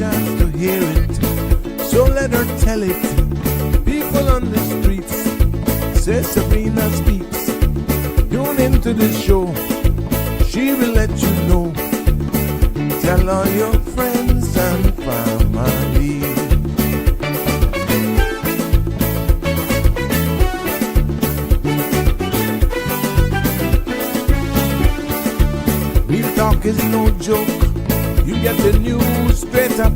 chance to hear it, so let her tell it. People on the streets say Sabrina speaks. Tune into the show, she will let you know. Tell all your friends and family. Real talk is no joke. You get the news straight up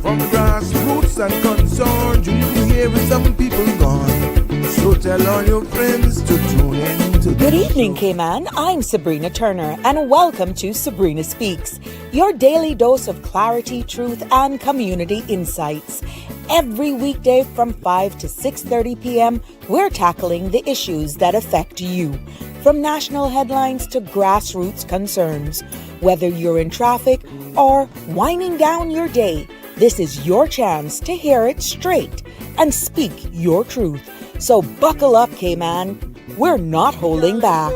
from grassroots and concerns. You can hear with some people gone. So tell all your friends to tune in to Good evening, Cayman. I'm Sabrina Turner, and welcome to Sabrina Speaks, your daily dose of clarity, truth, and community insights. Every weekday from 5 to 6:30 p.m., we're tackling the issues that affect you, from national headlines to grassroots concerns. Whether you're in traffic or winding down your day, this is your chance to hear it straight and speak your truth. So buckle up, Cayman. We're not holding back.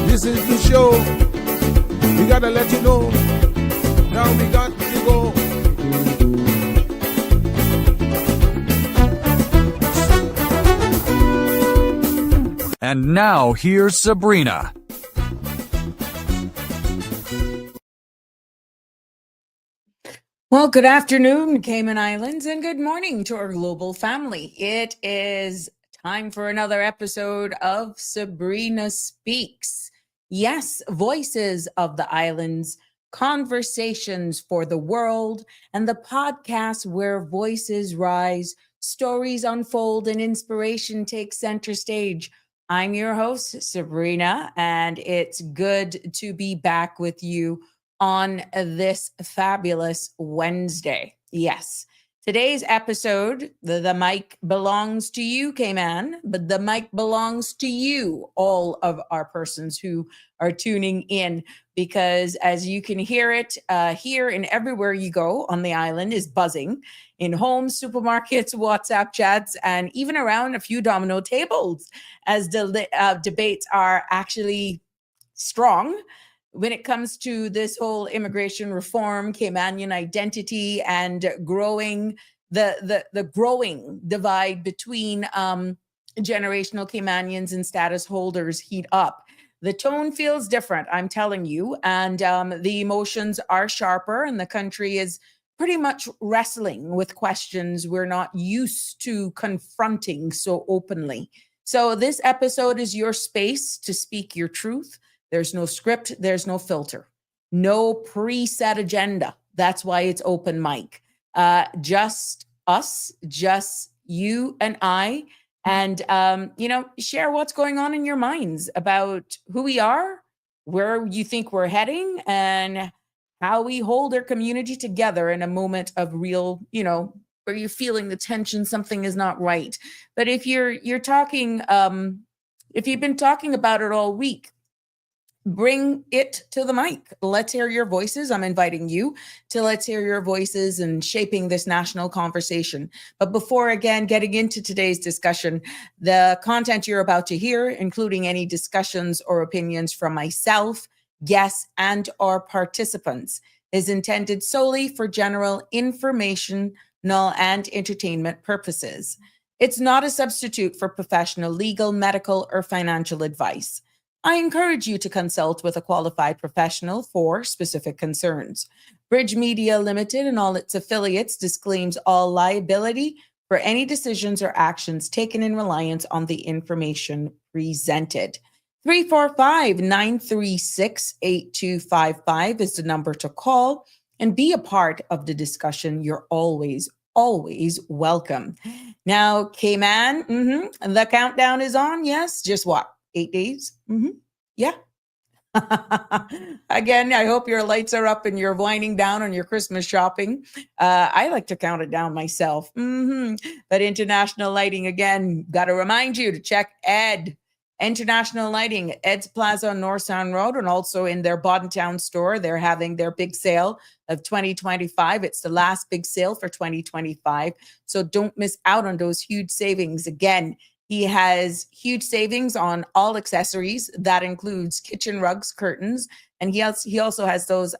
This is the show. We gotta let you know. Now we got to go. And now here's Sabrina. Well, good afternoon, Cayman Islands, and good morning to our global family. It is time for another episode of Sabrina Speaks. Yes, voices of the islands, conversations for the world, and the podcast where voices rise, stories unfold, and inspiration takes center stage. I'm your host, Sabrina, and it's good to be back with you on this fabulous Wednesday. Yes, today's episode, the mic belongs to you, Cayman, but the mic belongs to you, all of our persons who are tuning in, because as you can hear it, here and everywhere you go on the island is buzzing in homes, supermarkets, WhatsApp chats, and even around a few domino tables as the debates are actually strong when it comes to this whole immigration reform, Caymanian identity, and growing the growing divide between generational Caymanians and status holders heat up. The tone feels different, I'm telling you, and the emotions are sharper, and the country is pretty much wrestling with questions we're not used to confronting so openly. So this episode is your space to speak your truth. There's no script, there's no filter, no preset agenda. That's why it's open mic. Just us, just you and I, and share what's going on in your minds about who we are, where you think we're heading, and how we hold our community together in a moment of real, where you're feeling the tension, something is not right. But if you're talking, if you've been talking about it all week, bring it to the mic. Let's hear your voices. I'm inviting you to let's hear your voices and shaping this national conversation. But before, again, getting into today's discussion, the content you're about to hear, including any discussions or opinions from myself, guests, and or participants, is intended solely for general informational and entertainment purposes. It's not a substitute for professional legal, medical, or financial advice. I encourage you to consult with a qualified professional for specific concerns. Bridge Media Limited and all its affiliates disclaims all liability for any decisions or actions taken in reliance on the information presented. 345-936-8255 is the number to call and be a part of the discussion. You're always welcome. Now, Cayman, the countdown is on. Yes, just what? 8 days? Yeah. Again, I hope your lights are up and you're winding down on your Christmas shopping. I like to count it down myself. But International Lighting, again, got to remind you to check International Lighting, Ed's Plaza on North Sound Road, and also in their Boddentown store. They're having their big sale of 2025. It's the last big sale for 2025. So don't miss out on those huge savings. Again, he has huge savings on all accessories. That includes kitchen rugs, curtains, and he also has those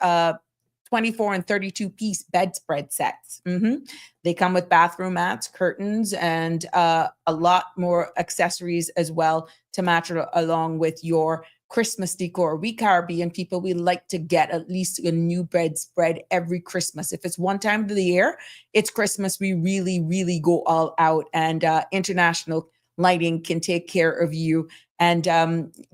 24 and 32 piece bedspread sets. They come with bathroom mats, curtains, and a lot more accessories as well to match along with your Christmas decor. We Caribbean people, we like to get at least a new bedspread every Christmas. If it's one time of the year, it's Christmas, we really, really go all out, and international lighting can take care of you. And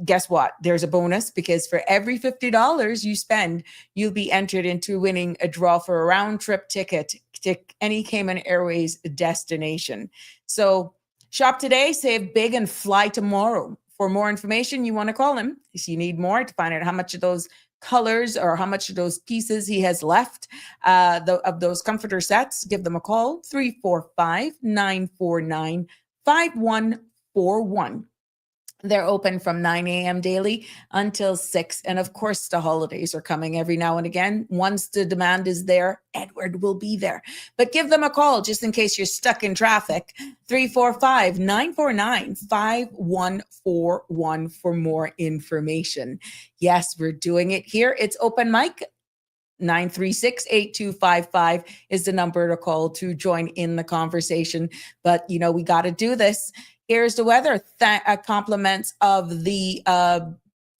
guess what? There's a bonus, because for every $50 you spend, you'll be entered into winning a draw for a round trip ticket to any Cayman Airways destination. So shop today, save big, and fly tomorrow. For more information, you want to call him if you need more to find out how much of those colors or how much of those pieces he has left of those comforter sets. Give them a call, 345-949-5141. They're open from 9 a.m. daily until 6. And of course, the holidays are coming every now and again. Once the demand is there, Edward will be there. But give them a call just in case you're stuck in traffic. 345-949-5141 for more information. Yes, we're doing it here. It's open mic. 936-8255 is the number to call to join in the conversation. But, you know, we got to do this. Here's the weather. Compliments of the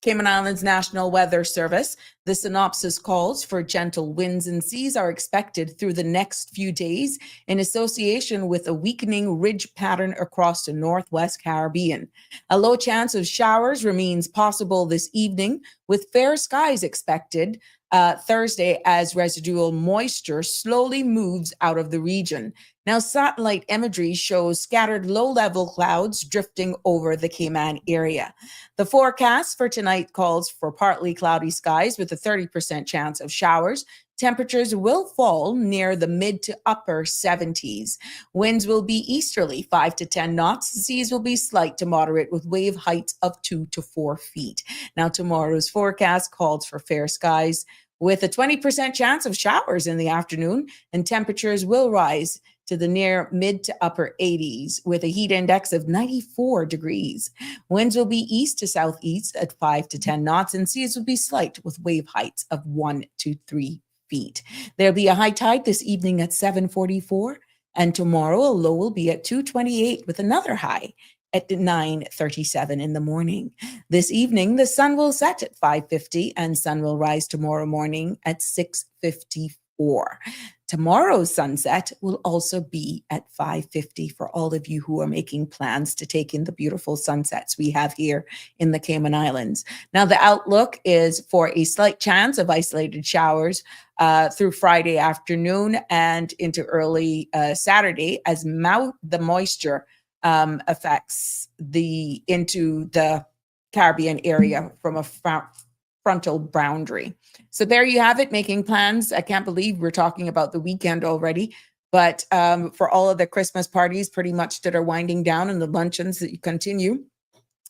Cayman Islands National Weather Service. The synopsis calls for gentle winds and seas are expected through the next few days in association with a weakening ridge pattern across the Northwest Caribbean. A low chance of showers remains possible this evening, with fair skies expected Thursday as residual moisture slowly moves out of the region. Now, satellite imagery shows scattered low-level clouds drifting over the Cayman area. The forecast for tonight calls for partly cloudy skies with a 30% chance of showers. Temperatures will fall near the mid to upper 70s. Winds will be easterly, 5 to 10 knots. Seas will be slight to moderate with wave heights of 2 to 4 feet. Now, tomorrow's forecast calls for fair skies with a 20% chance of showers in the afternoon, and temperatures will rise to the near mid to upper 80s with a heat index of 94 degrees. Winds will be east to southeast at 5 to 10 knots, and seas will be slight with wave heights of 1 to 3 feet. There'll be a high tide this evening at 7:44, and tomorrow a low will be at 2:28 with another high at 9:37 in the morning. This evening, the sun will set at 5:50 and sun will rise tomorrow morning at 6:54. Tomorrow's sunset will also be at 5:50 for all of you who are making plans to take in the beautiful sunsets we have here in the Cayman Islands. Now, the outlook is for a slight chance of isolated showers through Friday afternoon and into early Saturday as the moisture affects into the Caribbean area from a frontal boundary. So there you have it, making plans. I can't believe we're talking about the weekend already, but for all of the Christmas parties pretty much that are winding down and the luncheons that you continue.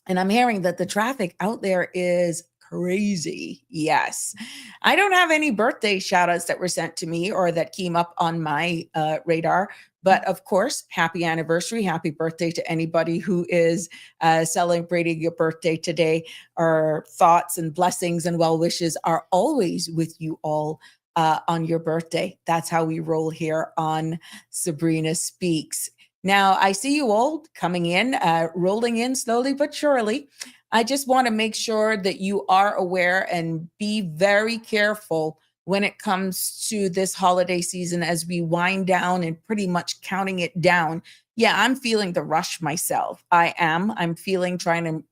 And I'm hearing that the traffic out there is crazy. Yes. I don't have any birthday shout outs that were sent to me or that came up on my radar. But of course, happy anniversary, happy birthday to anybody who is celebrating your birthday today. Our thoughts and blessings and well wishes are always with you all on your birthday. That's how we roll here on Sabrina Speaks. Now, I see you all coming in, rolling in slowly but surely. I just want to make sure that you are aware and be very careful when it comes to this holiday season as we wind down and pretty much counting it down. Yeah, I'm feeling the rush myself. I'm feeling trying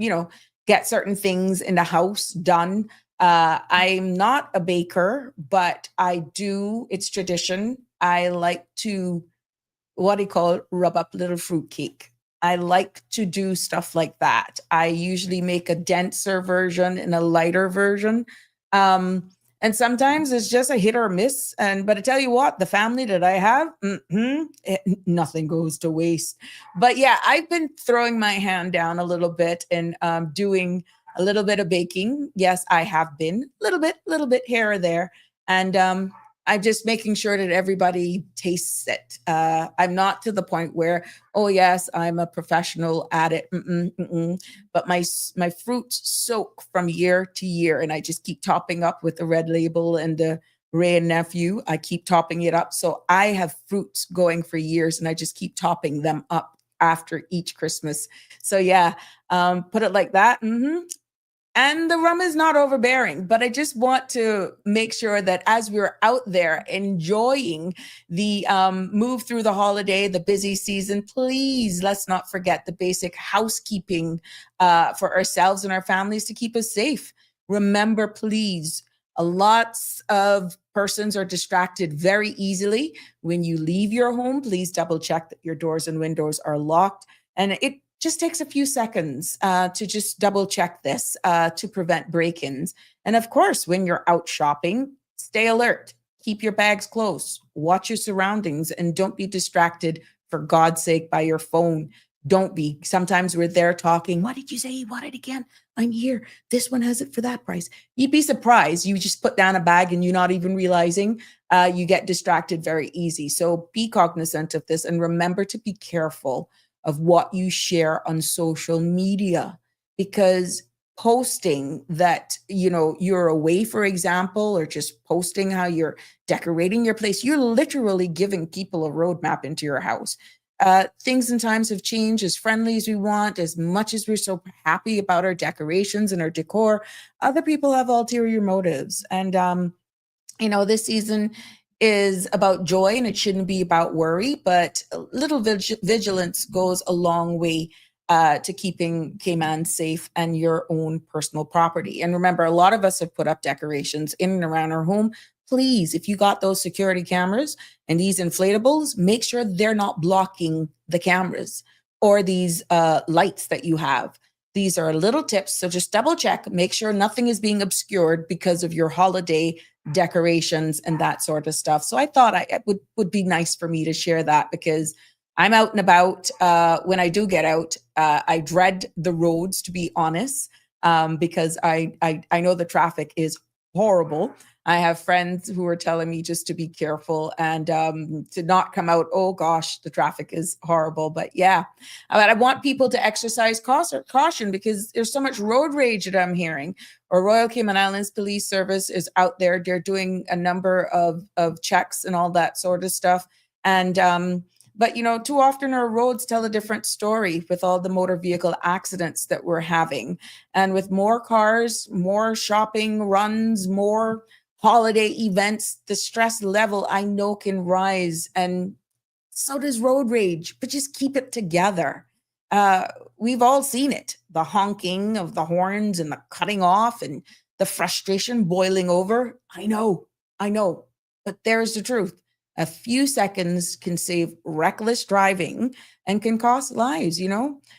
to, get certain things in the house done. I'm not a baker, but it's tradition. I like to, rub up little fruitcake. I like to do stuff like that. I usually make a denser version and a lighter version. And sometimes it's just a hit or miss. But I tell you what, the family that I have, nothing goes to waste. But yeah, I've been throwing my hand down a little bit and doing a little bit of baking. Yes, I have been little bit here or there. And I'm just making sure that everybody tastes it. I'm not to the point where, oh yes, I'm a professional at it. But my fruits soak from year to year, and I just keep topping up with the red label and the Ray and nephew. I keep topping it up. So I have fruits going for years and I just keep topping them up after each Christmas. So yeah, put it like that. And the rum is not overbearing, but I just want to make sure that as we're out there enjoying the move through the holiday, the busy season, please let's not forget the basic housekeeping for ourselves and our families to keep us safe. Remember, please, lots of persons are distracted very easily. When you leave your home, please double check that your doors and windows are locked. And it just takes a few seconds to just double check this to prevent break-ins. And of course, when you're out shopping, stay alert. Keep your bags close. Watch your surroundings and don't be distracted, for God's sake, by your phone. Don't be. Sometimes we're there talking. What did you say? You want it again? I'm here. This one has it for that price. You'd be surprised. You just put down a bag and you're not even realizing you get distracted very easy. So be cognizant of this and remember to be careful of what you share on social media, because posting that, you're away, for example, or just posting how you're decorating your place, you're literally giving people a roadmap into your house. Things and times have changed. As friendly as we want, as much as we're so happy about our decorations and our decor, other people have ulterior motives. And, this season is about joy and it shouldn't be about worry, but a little vigilance goes a long way to keeping Cayman safe and your own personal property. And remember, a lot of us have put up decorations in and around our home. Please, if you got those security cameras and these inflatables, make sure they're not blocking the cameras or these lights that you have. These are little tips, so just double check, make sure nothing is being obscured because of your holiday decorations and that sort of stuff. So I thought it would be nice for me to share that, because I'm out and about. When I do get out, I dread the roads, to be honest, because I know the traffic is horrible. I have friends who are telling me just to be careful and to not come out. Oh gosh, the traffic is horrible. But yeah, but I want people to exercise caution because there's so much road rage that I'm hearing. Or Royal Cayman Islands Police Service is out there. They're doing a number of checks and all that sort of stuff. And but too often our roads tell a different story with all the motor vehicle accidents that we're having. And with more cars, more shopping runs, more holiday events, the stress level I know can rise, and so does road rage, but just keep it together. We've all seen it, the honking of the horns and the cutting off and the frustration boiling over. I know, but there's the truth. A few seconds can save reckless driving and can cost lives,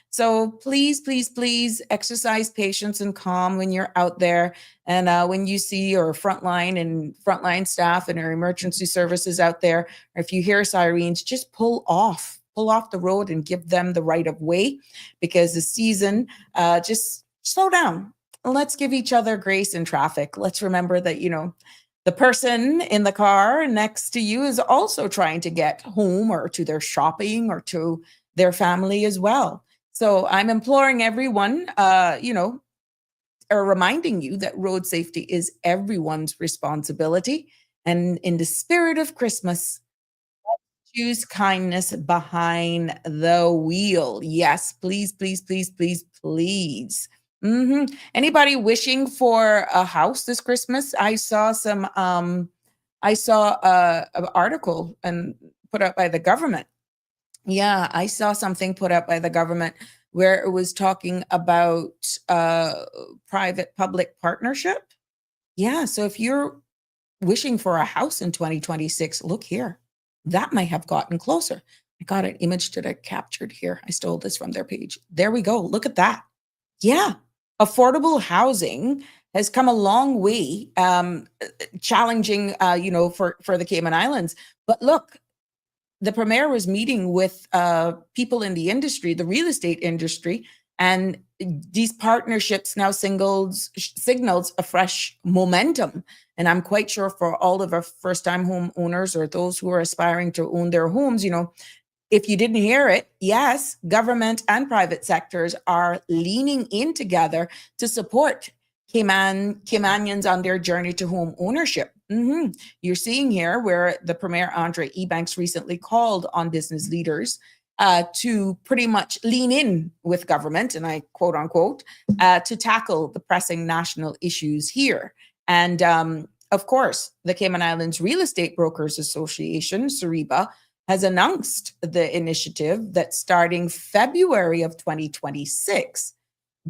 So please, please, please exercise patience and calm when you're out there. And when you see your frontline staff and our emergency services out there, or if you hear sirens, just pull off the road and give them the right of way, because the season, just slow down. Let's give each other grace in traffic. Let's remember that, the person in the car next to you is also trying to get home or to their shopping or to their family as well. So I'm imploring everyone, or reminding you that road safety is everyone's responsibility. And in the spirit of Christmas, choose kindness behind the wheel. Yes, please, please, please, please, please. Anybody wishing for a house this Christmas? I saw an article and put up by the government. Yeah, I saw something put up by the government where it was talking about private-public partnership. Yeah, so if you're wishing for a house in 2026, look here. That might have gotten closer. I got an image that I captured here. I stole this from their page. There we go. Look at that. Yeah, affordable housing has come a long way, challenging, for the Cayman Islands. But look, the premier was meeting with people in the industry, the real estate industry, and these partnerships now signals a fresh momentum. And I'm quite sure for all of our first-time home owners or those who are aspiring to own their homes, if you didn't hear it, yes, government and private sectors are leaning in together to support Caymanians on their journey to home ownership. You're seeing here where the Premier Andre Ebanks recently called on business leaders to pretty much lean in with government, and I quote unquote, to tackle the pressing national issues here. And of course, the Cayman Islands Real Estate Brokers Association, CERIBA, has announced the initiative that starting February of 2026,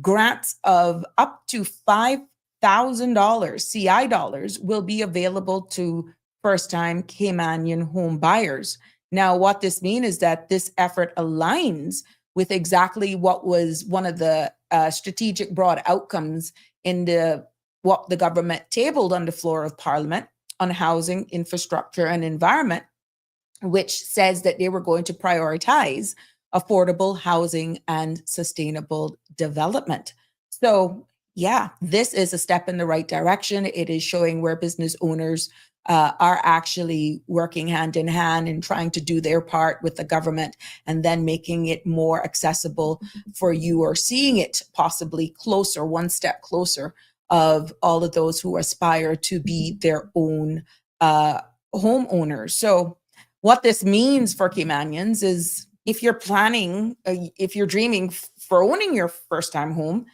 grants of up to $5,000 CI dollars will be available to first-time Caymanian home buyers. Now, what this means is that this effort aligns with exactly what was one of the strategic broad outcomes in what the government tabled on the floor of Parliament on housing, infrastructure, and environment, which says that they were going to prioritize affordable housing and sustainable development. So, yeah, this is a step in the right direction. It is showing where business owners are actually working hand in hand and trying to do their part with the government and then making it more accessible for you, or seeing it possibly closer, one step closer, of all of those who aspire to be their own homeowners. So what this means for Caymanians is, if you're planning, if you're dreaming for owning your first time home,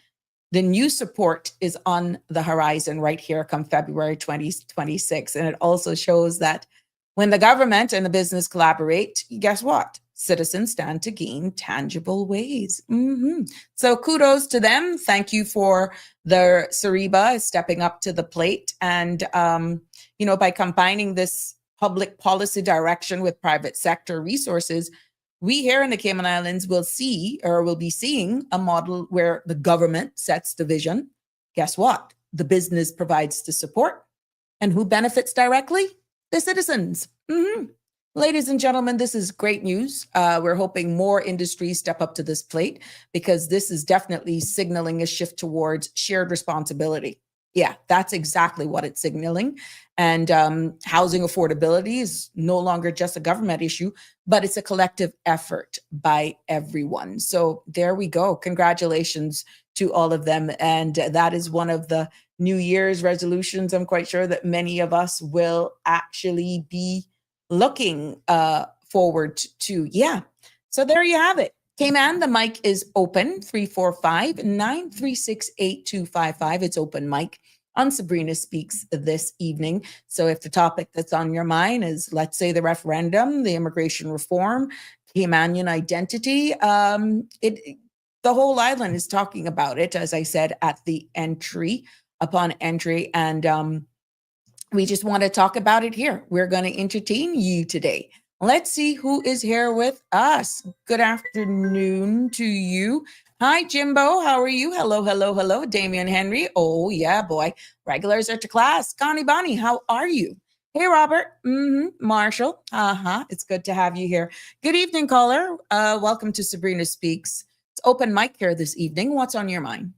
the new support is on the horizon right here come February 2026. And it also shows that when the government and the business collaborate, guess what? Citizens stand to gain tangible ways. So kudos to them. Thank you for the CERIBA stepping up to the plate. And, by combining this public policy direction with private sector resources, we here in the Cayman Islands will be seeing a model where the government sets the vision. Guess what? The business provides the support. And who benefits directly? The citizens. Ladies and gentlemen, this is great news. We're hoping more industries step up to this plate, because this is definitely signaling a shift towards shared responsibility. Yeah, that's exactly what it's signaling. And housing affordability is no longer just a government issue, but it's a collective effort by everyone. So there we go. Congratulations to all of them. And that is one of the New Year's resolutions I'm quite sure that many of us will actually be looking forward to. Yeah. So there you have it. Cayman, the mic is open, 345-936-8255. It's open mic on Sabrina Speaks this evening. So if the topic that's on your mind is, let's say, the referendum, the immigration reform, Caymanian identity, the whole island is talking about it, as I said, upon entry. And we just want to talk about it here. We're going to entertain you today. Let's see who is here with us. Good afternoon to you. Hi, Jimbo. How are you? Hello, hello, hello. Damian Henry. Oh, yeah, boy. Regulars are to class. Connie Bonnie, how are you? Hey, Robert. Marshall. It's good to have you here. Good evening, caller. Welcome to Sabrina Speaks. It's open mic here this evening. What's on your mind?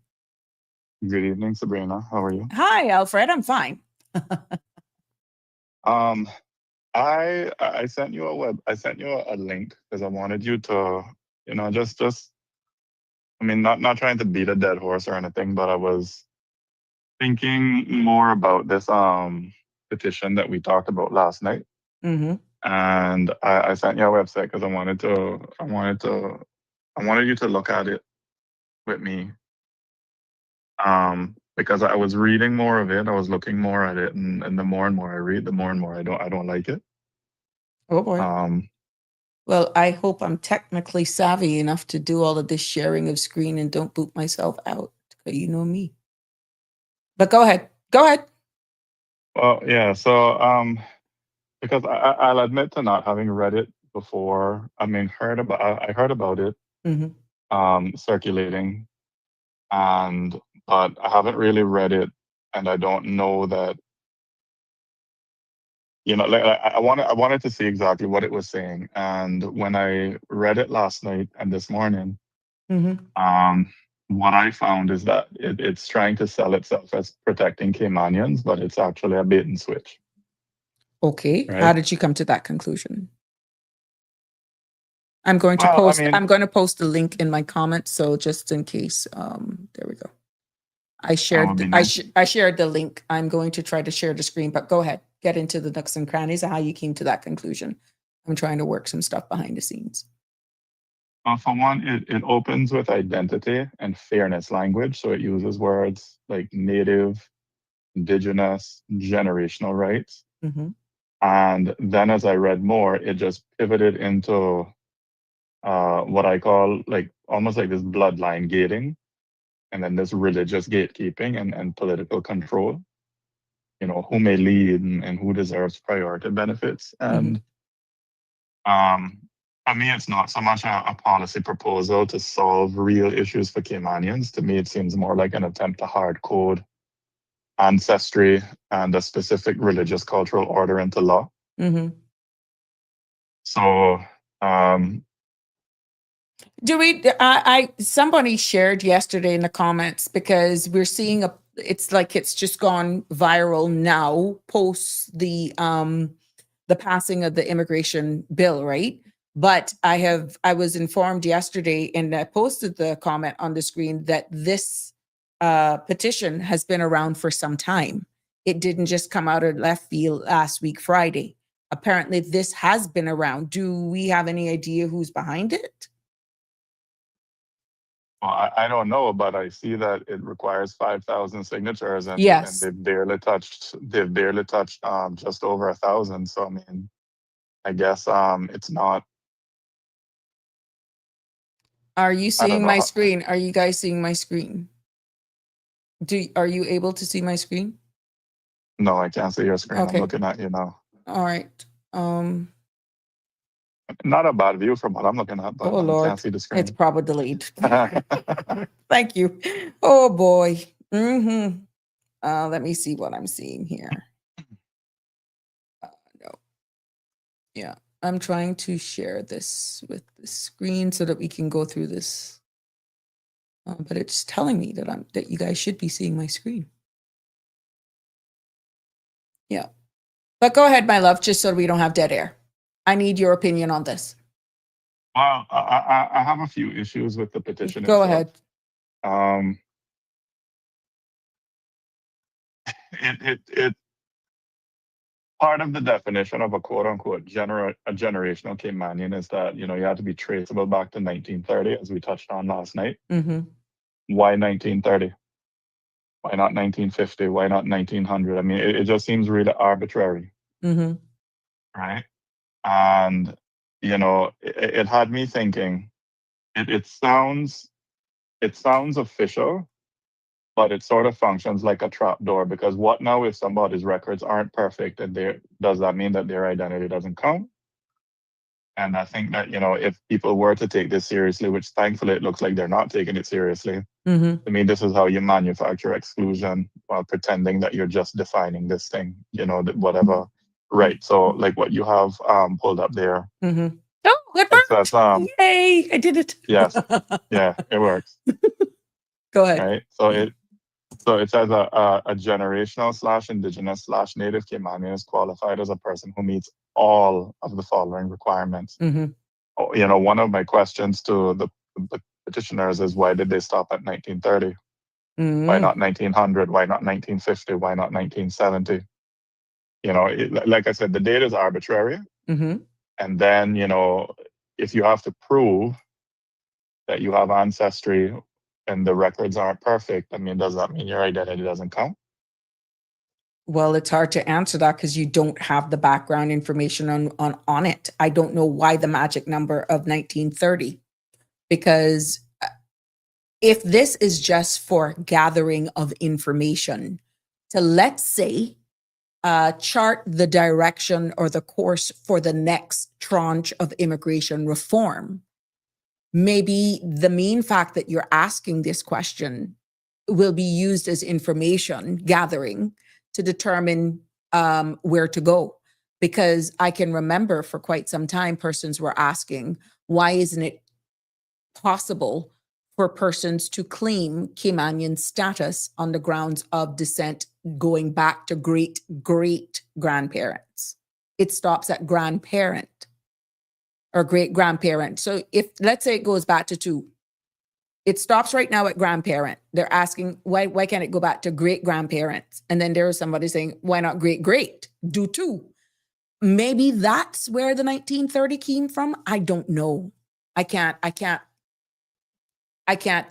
Good evening, Sabrina. How are you? Hi, Alfred. I'm fine. I sent you a link because I wanted you to, not trying to beat a dead horse or anything, but I was thinking more about this petition that we talked about last night. And I sent you a website because I wanted you to look at it with me. Because I was reading more of it, I was looking more at it, and the more and more I read, the more and more I don't like it. Oh boy. Well, I hope I'm technically savvy enough to do all of this sharing of screen and don't boot myself out. You know me. But go ahead. Well, yeah. So, because I'll admit to not having read it before. I heard about it circulating, but I haven't really read it, and I don't know that. I wanted to see exactly what it was saying, and when I read it last night and this morning, what I found is that it's trying to sell itself as protecting Caymanians, but it's actually a bait and switch. Okay, right? How did you come to that conclusion? I'm going to post the link in my comments, so just in case, there we go. I shared the link. I'm going to try to share the screen, but go ahead. get into the nooks and crannies of how you came to that conclusion. I'm trying to work some stuff behind the scenes. For one, it opens with identity and fairness language. So it uses words like native, indigenous, generational rights. Mm-hmm. And then as I read more, it just pivoted into what I call like almost like this bloodline gating, and then this religious gatekeeping and political control. You know, who may lead and who deserves priority benefits. And for me, it's not so much a policy proposal to solve real issues for Caymanians. To me, it seems more like an attempt to hard code ancestry and a specific religious cultural order into law. Mm-hmm. So, do we? Somebody shared yesterday in the comments, because we're seeing it's like it's just gone viral now post the passing of the immigration bill, right? But I was informed yesterday, and I posted the comment on the screen, that this petition has been around for some time. It didn't just come out of left field last week, Friday. Apparently, this has been around. Do we have any idea who's behind it? well, I don't know, but I see that it requires 5,000 signatures, and, Yes. and they've barely touched just over 1,000. So I mean, I guess it's not. Are you seeing my know. screen? Are you guys seeing my screen? Are you able to see my screen? No, I can't see your screen. Okay. I'm looking at you now. All right. Not a bad view from what I'm looking at, but Oh I Lord, can't see the screen. it's probably delayed. Thank you. Oh boy. Mm-hmm. Let me see what I'm seeing here. No. Yeah, I'm trying to share this with the screen so that we can go through this. But it's telling me that you guys should be seeing my screen. Yeah. But go ahead, my love, just so we don't have dead air. I need your opinion on this. Well, I have a few issues with the petition. Go itself. ahead. It part of the definition of a quote unquote generational Caymanian is that, you know, you have to be traceable back to 1930, as we touched on last night. Mm-hmm. Why 1930? Why not 1950? Why not 1900? I mean, it just seems really arbitrary. Mm-hmm. Right? And, you know, it had me thinking, it sounds official, but it sort of functions like a trap door, because what now if somebody's records aren't perfect, and does that mean that their identity doesn't count? And I think that, you know, if people were to take this seriously, which thankfully it looks like they're not taking it seriously, Mm-hmm. I mean, this is how you manufacture exclusion while pretending that you're just defining this thing, you know, whatever. Right. So like what you have pulled up there. Mm-hmm. Oh, it worked. Says, Yay, I did it. Yes. Yeah, it works. Go ahead. Right. So it says a generational / indigenous / native Caymanian is qualified as a person who meets all of the following requirements. Mm-hmm. Oh, you know, one of my questions to the petitioners is, why did they stop at 1930? Mm-hmm. Why not 1900? Why not 1950? Why not 1970? You know, like I said, the date is arbitrary. Mm-hmm. And then, you know, if you have to prove that you have ancestry and the records aren't perfect, I mean, does that mean your identity doesn't count? Well, it's hard to answer that because you don't have the background information on it. I don't know why the magic number of 1930, because if this is just for gathering of information to, let's say, chart the direction or the course for the next tranche of immigration reform, maybe the main fact that you're asking this question will be used as information gathering to determine where to go. Because I can remember for quite some time, persons were asking, why isn't it possible for persons to claim Caymanian status on the grounds of descent going back to great-great-grandparents? It stops at grandparent or great-grandparent. So if, let's say it goes back to 2, it stops right now at grandparent. They're asking, why can't it go back to great-grandparents? And then there is somebody saying, why not great-great? do too. Maybe that's where the 1930 came from. I don't know. I can't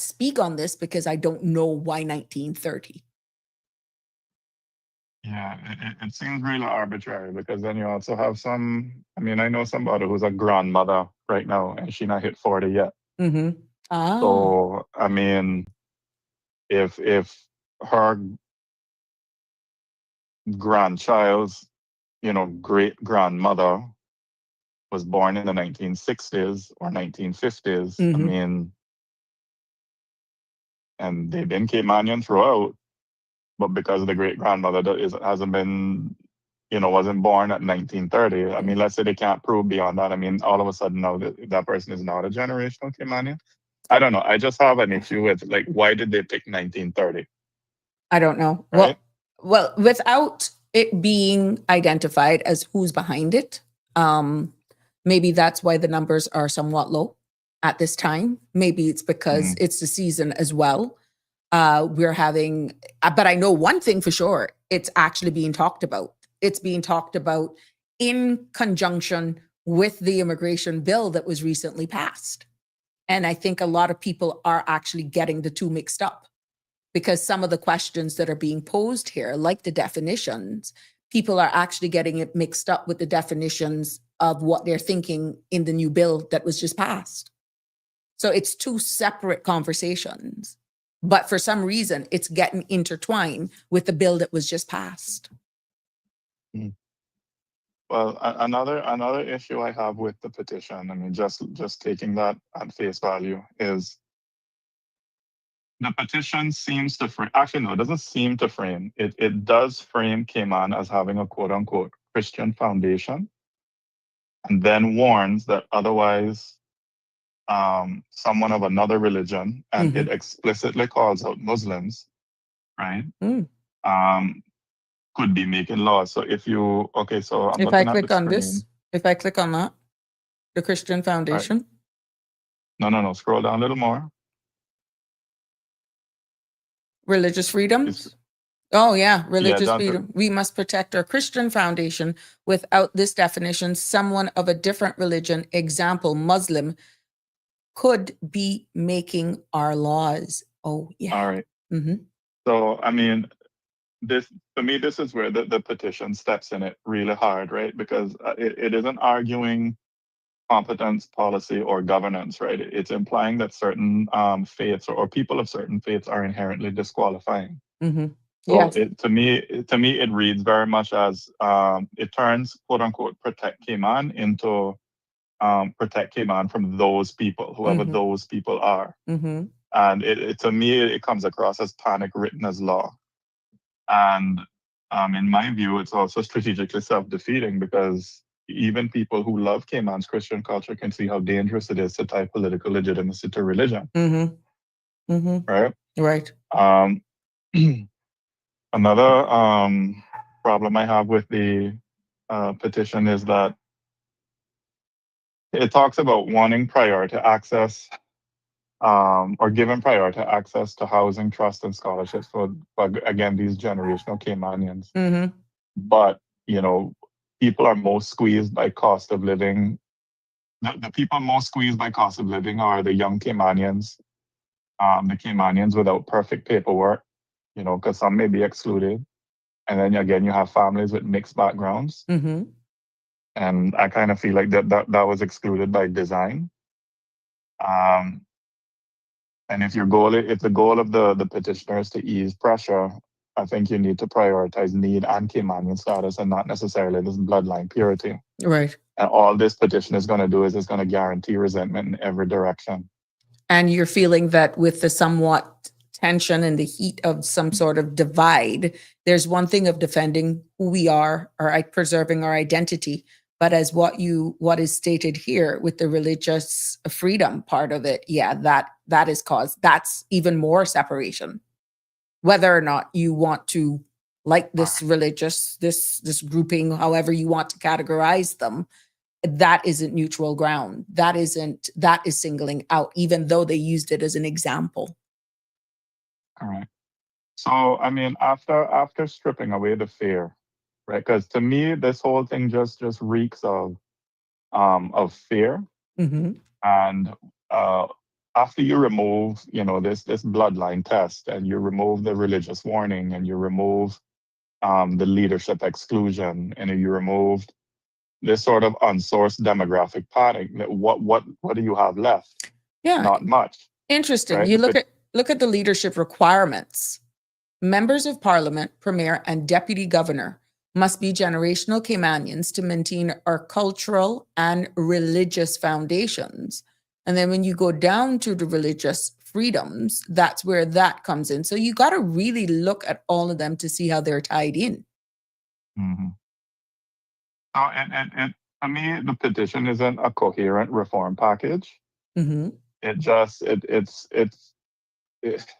speak on this because I don't know why 1930. Yeah, it seems really arbitrary because then you also have some. I mean, I know somebody who's a grandmother right now and she not hit 40 yet. Mm-hmm. Ah. So I mean, if her grandchild's, great grandmother was born in the 1960s or 1950s, I mean, and they've been Caymanian throughout, but because the great grandmother hasn't been, wasn't born at 1930. I mean, let's say they can't prove beyond that. I mean, all of a sudden now that person is not a generational Caymanian. I don't know. I just have an issue with like, why did they pick 1930? I don't know. Right? Well, without it being identified as who's behind it, maybe that's why the numbers are somewhat low at this time. Maybe it's because it's the season as well. We're having, but I know one thing for sure, it's actually being talked about. It's being talked about in conjunction with the immigration bill that was recently passed. And I think a lot of people are actually getting the two mixed up because some of the questions that are being posed here, like the definitions, people are actually getting it mixed up with the definitions of what they're thinking in the new bill that was just passed. So it's two separate conversations. But for some reason, it's getting intertwined with the bill that was just passed. Well, another issue I have with the petition, I mean, just taking that at face value, is the petition seems to frame. Actually, no, it doesn't seem to frame. It does frame Cayman as having a quote unquote Christian foundation, and then warns that otherwise, someone of another religion, and it explicitly calls out Muslims, right? Could be making laws. So if you, so I'm if I looking at click the on screen. this, if I click on that, the Christian Foundation. Right. No. Scroll down a little more. Religious freedoms. Religious freedom. We must protect our Christian foundation. Without this definition, someone of a different religion, example, Muslim, could be making our laws. Oh, yeah. All right. So, I mean, this is where the petition steps in it really hard, right? Because it isn't arguing competence, policy, or governance, right? It's implying that certain faiths or people of certain faiths are inherently disqualifying. So to me, it reads very much as it turns quote unquote protect Cayman into protect Cayman from those people, whoever those people are. And to me, it comes across as panic written as law. And in my view, it's also strategically self-defeating because even people who love Cayman's Christian culture can see how dangerous it is to tie political legitimacy to religion. Right? Right. Another problem I have with the petition is that it talks about wanting priority access or given priority access to housing, trust, and scholarships for again, these generational Caymanians. But, people are most squeezed by cost of living. The people most squeezed by cost of living are the young Caymanians, the Caymanians without perfect paperwork, because some may be excluded. And then again, you have families with mixed backgrounds. And I kind of feel like that was excluded by design. And if the goal of the petitioners to ease pressure, I think you need to prioritize need and Caymanian status and not necessarily this bloodline purity. Right. And all this petition is going to do is it's going to guarantee resentment in every direction. And you're feeling that with the somewhat tension and the heat of some sort of divide, there's one thing of defending who we are or preserving our identity. But as what is stated here with the religious freedom part of it, that is caused. That's even more separation. Whether or not you want to like this religious, this grouping, however you want to categorize them, that isn't neutral ground. That is singling out, even though they used it as an example. All right. So, I mean, after stripping away the fear, right? Because to me, this whole thing just reeks of fear. Mm-hmm. And uh, after you remove, this bloodline test, and you remove the religious warning, and you remove the leadership exclusion, and you removed this sort of unsourced demographic padding, what do you have left? Yeah. Not much. Interesting. Right? You look at the leadership requirements. Members of Parliament, Premier, and Deputy Governor must be generational Caymanians to maintain our cultural and religious foundations. And then when you go down to the religious freedoms, that's where that comes in. So you got to really look at all of them to see how they're tied in. Mm-hmm. And to me, the petition isn't a coherent reform package. Mm-hmm.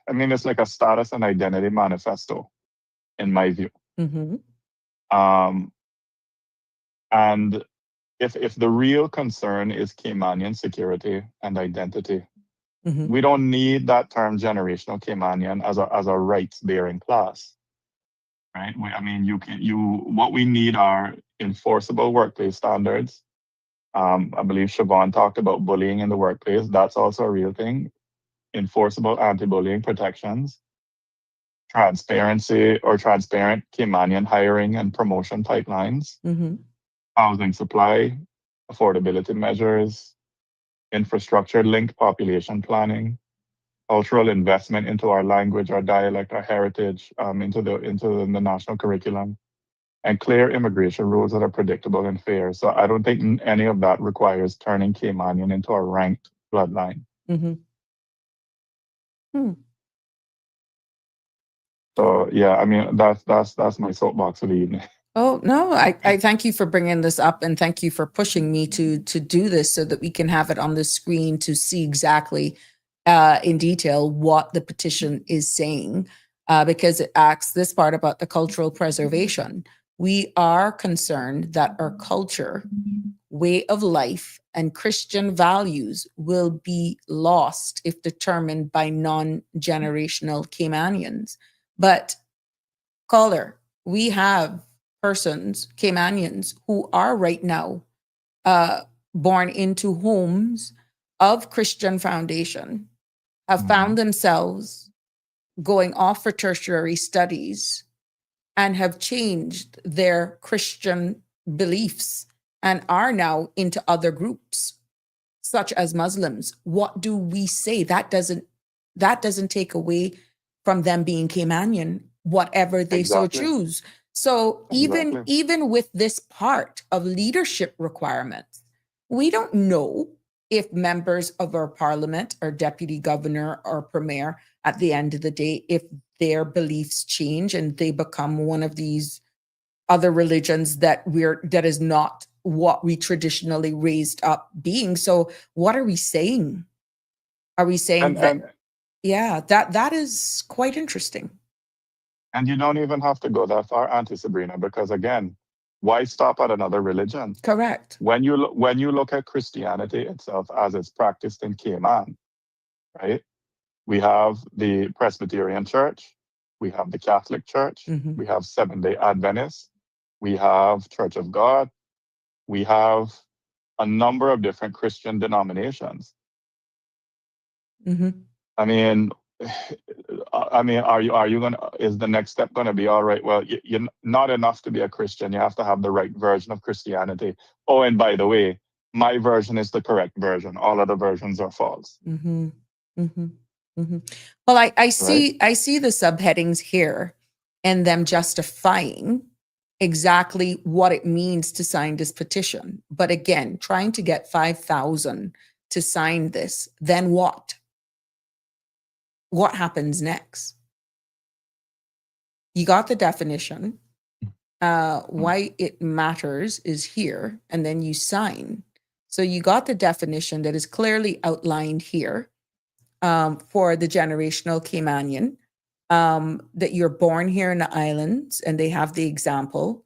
I mean, it's like a status and identity manifesto, in my view. Mm-hmm. And if the real concern is Caymanian security and identity, Mm-hmm. we don't need that term generational Caymanian as a rights-bearing class, right? What we need are enforceable workplace standards. I believe Siobhan talked about bullying in the workplace. That's also a real thing. Enforceable anti-bullying protections, transparent Caymanian hiring and promotion pipelines, Mm-hmm. housing supply, affordability measures, infrastructure-linked population planning, cultural investment into our language, our dialect, our heritage, into the national curriculum, and clear immigration rules that are predictable and fair. So I don't think any of that requires turning Caymanian into a ranked bloodline. Mm-hmm. Hmm. So yeah, I mean that's my soapbox for the evening. Oh, no, I thank you for bringing this up, and thank you for pushing me to do this so that we can have it on the screen to see exactly in detail what the petition is saying, because it asks this part about the cultural preservation. We are concerned that our culture, way of life, and Christian values will be lost if determined by non-generational Caymanians. But caller, we have persons, Caymanians, who are right now born into homes of Christian foundation, have found themselves going off for tertiary studies and have changed their Christian beliefs and are now into other groups, such as Muslims. What do we say? That doesn't take away from them being Caymanian, whatever they so choose. So even with this part of leadership requirements, we don't know if members of our parliament or deputy governor or premier, at the end of the day, if their beliefs change and they become one of these other religions that is not what we traditionally raised up being. So what are we saying? Are we saying that is quite interesting. And you don't even have to go that far, Auntie Sabrina, because again, why stop at another religion? Correct. When you look at Christianity itself as it's practiced in Cayman, right? We have the Presbyterian Church, we have the Catholic Church, we have Seventh-day Adventists, we have Church of God, we have a number of different Christian denominations. I mean, is the next step gonna be, all right, well, you're not enough to be a Christian, you have to have the right version of Christianity. Oh, and by the way, my version is the correct version. All other versions are false. Well, I see the subheadings here and them justifying exactly what it means to sign this petition. But again, trying to get 5,000 to sign this, then what? What happens next? You got the definition. Why it matters is here, and then you sign. So you got the definition that is clearly outlined here for the generational Caymanian, that you're born here in the islands, and they have the example,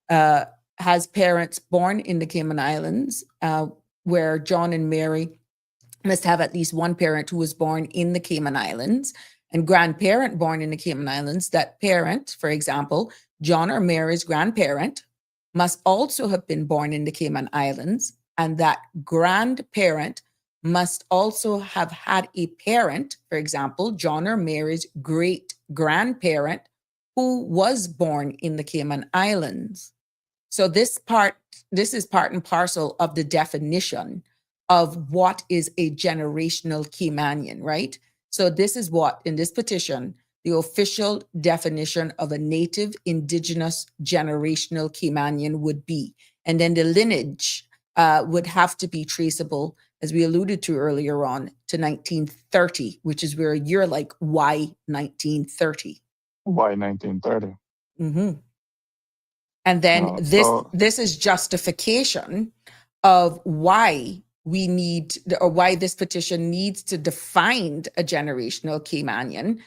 has parents born in the Cayman Islands, where John and Mary must have at least one parent who was born in the Cayman Islands, and grandparent born in the Cayman Islands. That parent, for example, John or Mary's grandparent must also have been born in the Cayman Islands, and that grandparent must also have had a parent, for example, John or Mary's great grandparent, who was born in the Cayman Islands. So this is part and parcel of the definition of what is a generational Caymanian, right? So this is what, in this petition, the official definition of a native indigenous generational Caymanian would be. And then the lineage would have to be traceable, as we alluded to earlier on, to 1930, which is where you're like, why 1930? Why 1930? Mm-hmm. And then this is justification of why we need, or why this petition needs to define a generational Caymanian.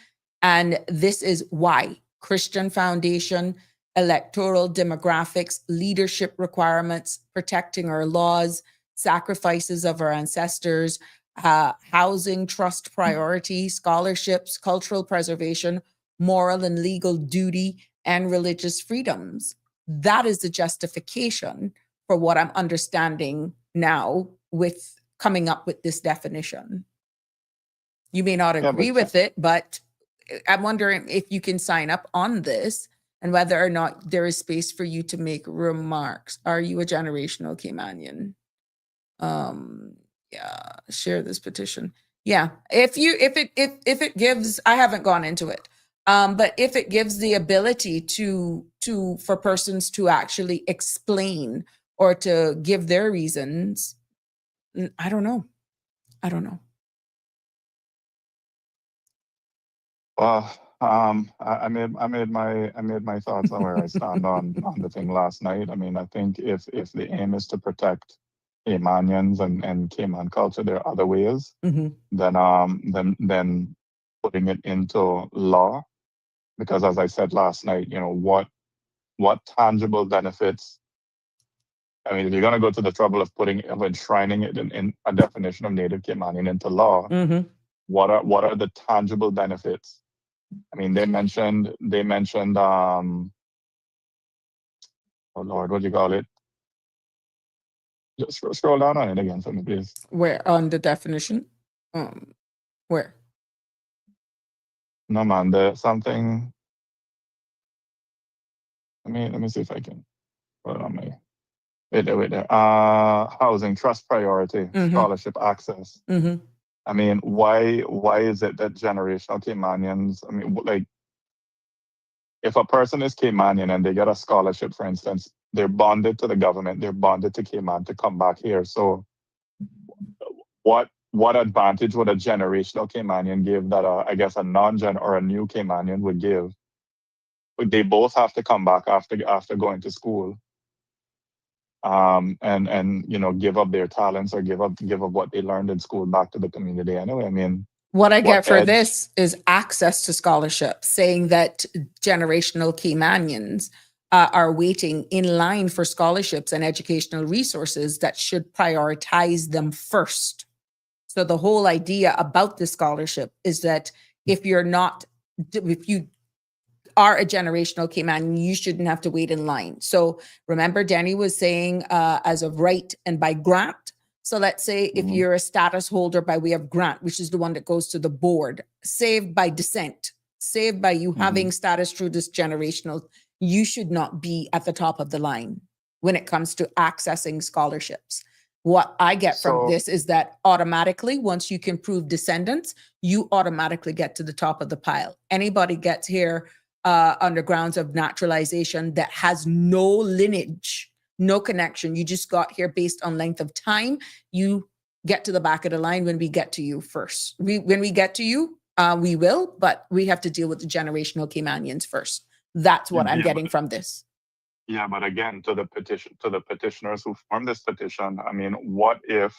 And this is why: Christian foundation, electoral demographics, leadership requirements, protecting our laws, sacrifices of our ancestors, housing, trust priority, scholarships, cultural preservation, moral and legal duty, and religious freedoms. That is the justification for what I'm understanding now with coming up with this definition. You may not agree with it, but I'm wondering if you can sign up on this and whether or not there is space for you to make remarks. Are you a generational Caymanian? Yeah, share this petition. Yeah, if it gives, I haven't gone into it. But if it gives the ability for persons to actually explain or to give their reasons, I don't know. Well, I made my thoughts on where I stand on the thing last night. I mean, I think if the aim is to protect Caymanians and Cayman culture, there are other ways. Mm-hmm. Then putting it into law. Because as I said last night, what tangible benefits? I mean, if you're going to go to the trouble of enshrining it in a definition of Native Caymanian into law, mm-hmm. what are the tangible benefits? I mean, they mentioned, oh Lord, what do you call it? Just scroll down on it again for me, please. Where on the definition? Where? No, man, there's something. Let me see if I can put it on my. Wait there. Housing, trust priority, mm-hmm. scholarship access. Mm-hmm. I mean, why is it that generational Caymanians, I mean, like, if a person is Caymanian and they get a scholarship, for instance, they're bonded to the government, they're bonded to Cayman to come back here. So what advantage would a generational Caymanian give that I guess a non-gen or a new Caymanian would give? They both have to come back after going to school. And give up their talents or give up what they learned in school back to the community anyway. I mean, what I get for this is access to scholarships, saying that generational Caymanians are waiting in line for scholarships and educational resources that should prioritize them first. So the whole idea about the scholarship is that if you are a generational Caymanian, you shouldn't have to wait in line. So remember, Danny was saying as of right and by grant. So let's say if you're a status holder by way of grant, which is the one that goes to the board, saved by descent, saved by you having status through this generational, you should not be at the top of the line when it comes to accessing scholarships. What I get from this is that automatically, once you can prove descendants, you automatically get to the top of the pile. Anybody gets here under grounds of naturalization that has no lineage, no connection. You just got here based on length of time. You get to the back of the line when we get to you first. When we get to you, we will, but we have to deal with the generational Caymanians first. That's what I'm getting from this. Yeah, but again, to the petitioners who formed this petition, I mean, what if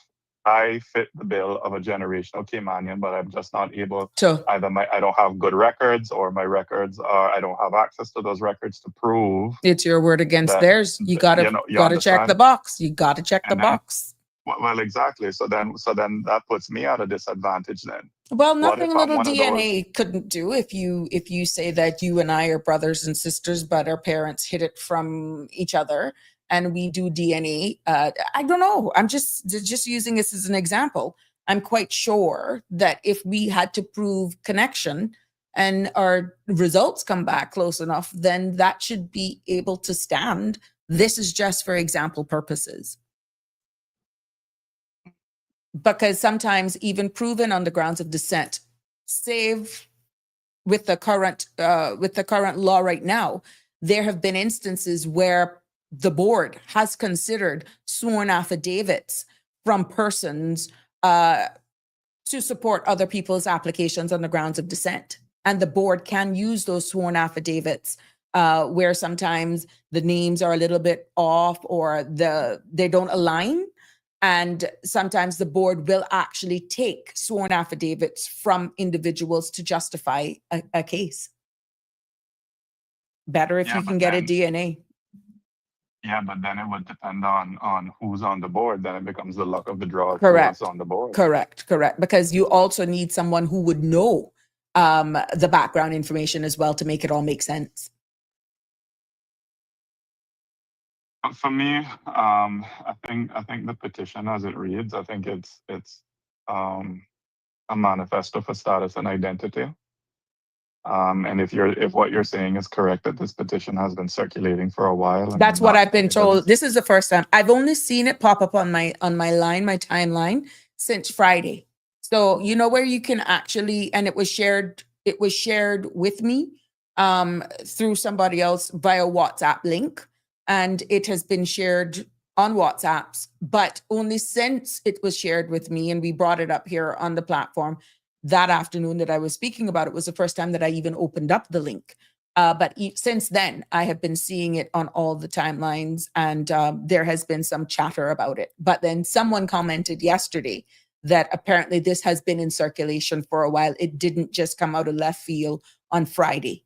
I fit the bill of a generational Caymanian, but I'm just not able to, either I don't have good records, or my records are, I don't have access to those records to prove it's your word against theirs. You gotta check the box. You gotta check the box. Well, exactly. So then that puts me at a disadvantage then. Well, What nothing if a I'm little one of those? DNA couldn't do if you say that you and I are brothers and sisters, but our parents hid it from each other, and we do DNA. I don't know. I'm just using this as an example. I'm quite sure that if we had to prove connection and our results come back close enough, then that should be able to stand. This is just for example purposes. Because sometimes even proven on the grounds of descent, save with the current law right now, there have been instances where the board has considered sworn affidavits from persons to support other people's applications on the grounds of descent, and the board can use those sworn affidavits where sometimes the names are a little bit off or they don't align. And sometimes the board will actually take sworn affidavits from individuals to justify a case. Better if Yeah, you can but get a then DNA. yeah, but then it would depend on who's on the board. Then it becomes the luck of the draw of who is Correct. on the board. Correct. Because you also need someone who would know the background information as well to make it all make sense. For me, I think the petition as it reads, I think it's a manifesto for status and identity. And if what you're saying is correct, that this petition has been circulating for a while, That's what I've been told. This is the first time. I've only seen it pop up on my timeline since Friday. So you know where you can actually, and it was shared with me through somebody else via WhatsApp link. And it has been shared on WhatsApps, but only since it was shared with me and we brought it up here on the platform that afternoon that I was speaking about it was the first time that I even opened up the link. But since then, I have been seeing it on all the timelines, and there has been some chatter about it. But then someone commented yesterday that apparently this has been in circulation for a while. It didn't just come out of left field on Friday.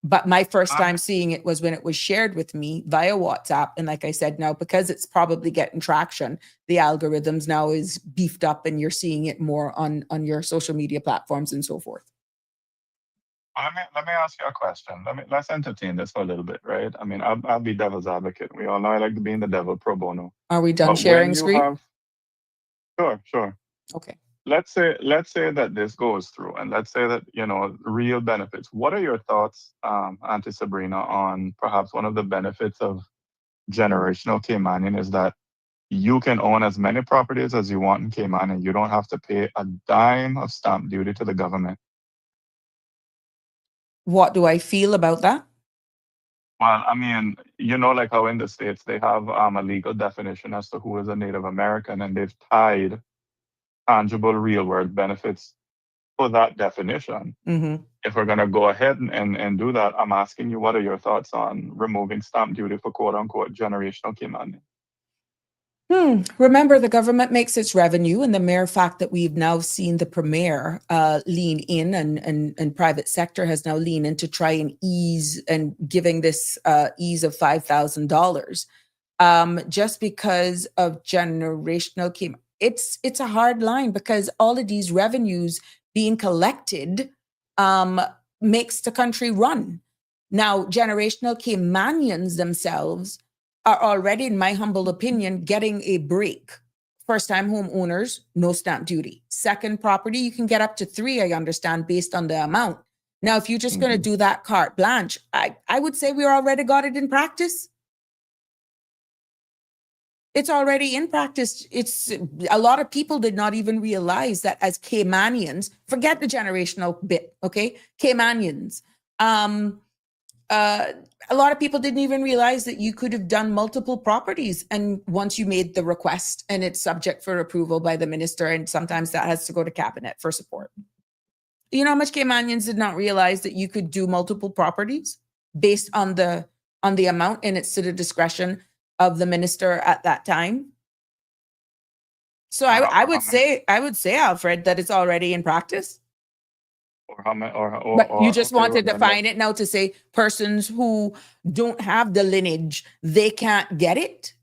But my first time seeing it was when it was shared with me via WhatsApp. And like I said, now because it's probably getting traction, the algorithms now is beefed up and you're seeing it more on your social media platforms and so forth. Let me ask you a question. Let's entertain this for a little bit, right? I mean, I'll be devil's advocate. We all know I like to be in the devil pro bono. Are we done sharing screen? Sure. Okay. Let's say that this goes through, and let's say that real benefits. What are your thoughts, Auntie Sabrina, on perhaps one of the benefits of generational Caymanian is that you can own as many properties as you want in Cayman, and you don't have to pay a dime of stamp duty to the government. What do I feel about that? Well, I mean, like how in the States they have a legal definition as to who is a Native American, and they've tied tangible real world benefits for that definition. Mm-hmm. If we're going to go ahead and do that, I'm asking you, what are your thoughts on removing stamp duty for quote unquote generational Caymanian? Remember, the government makes its revenue, and the mere fact that we've now seen the premier lean in and private sector has now leaned in to try and ease and giving this ease of $5,000 just because of generational Caymanian. It's a hard line because all of these revenues being collected makes the country run. Now, generational Caymanians themselves are already, in my humble opinion, getting a break. First-time homeowners, no stamp duty. Second property, you can get up to 3, I understand, based on the amount. Now, if you're just going to do that carte blanche, I would say we already got it in practice. It's already in practice. It's a lot of people did not even realize that as Caymanians, forget the generational bit, okay? Caymanians. A lot of people didn't even realize that you could have done multiple properties. And once you made the request and it's subject for approval by the minister, and sometimes that has to go to cabinet for support. You know how much Caymanians did not realize that you could do multiple properties based on the amount, and it's to the discretion of the minister at that time. So I would say, Alfred, that it's already in practice. But you just wanted to define it now to say persons who don't have the lineage, they can't get it.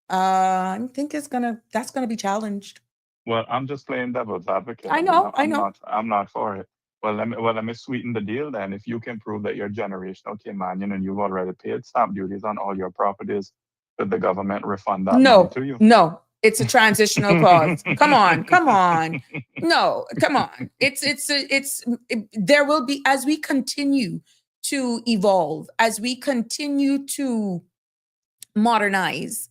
I think that's gonna be challenged. Well, I'm just playing devil's advocate. I know, I know. I'm not for it. Well, let me sweeten the deal then. If you can prove that you're generational Caymanian and you've already paid stamp duties on all your properties, could the government refund that money No, to you? no, it's a transitional clause. Come on, come on. No, come on. There will be, as we continue to evolve, as we continue to modernize,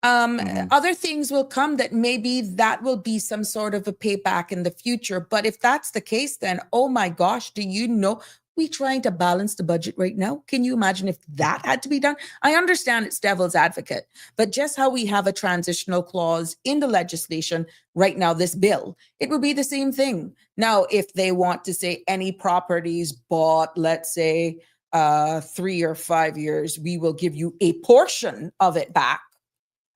other things will come that maybe that will be some sort of a payback in the future. But if that's the case, then oh my gosh, do you know we trying to balance the budget right now? Can you imagine if that had to be done? I understand it's devil's advocate, but just how we have a transitional clause in the legislation right now, this bill, it would be the same thing. Now, if they want to say any properties bought, let's say 3 or 5 years, we will give you a portion of it back.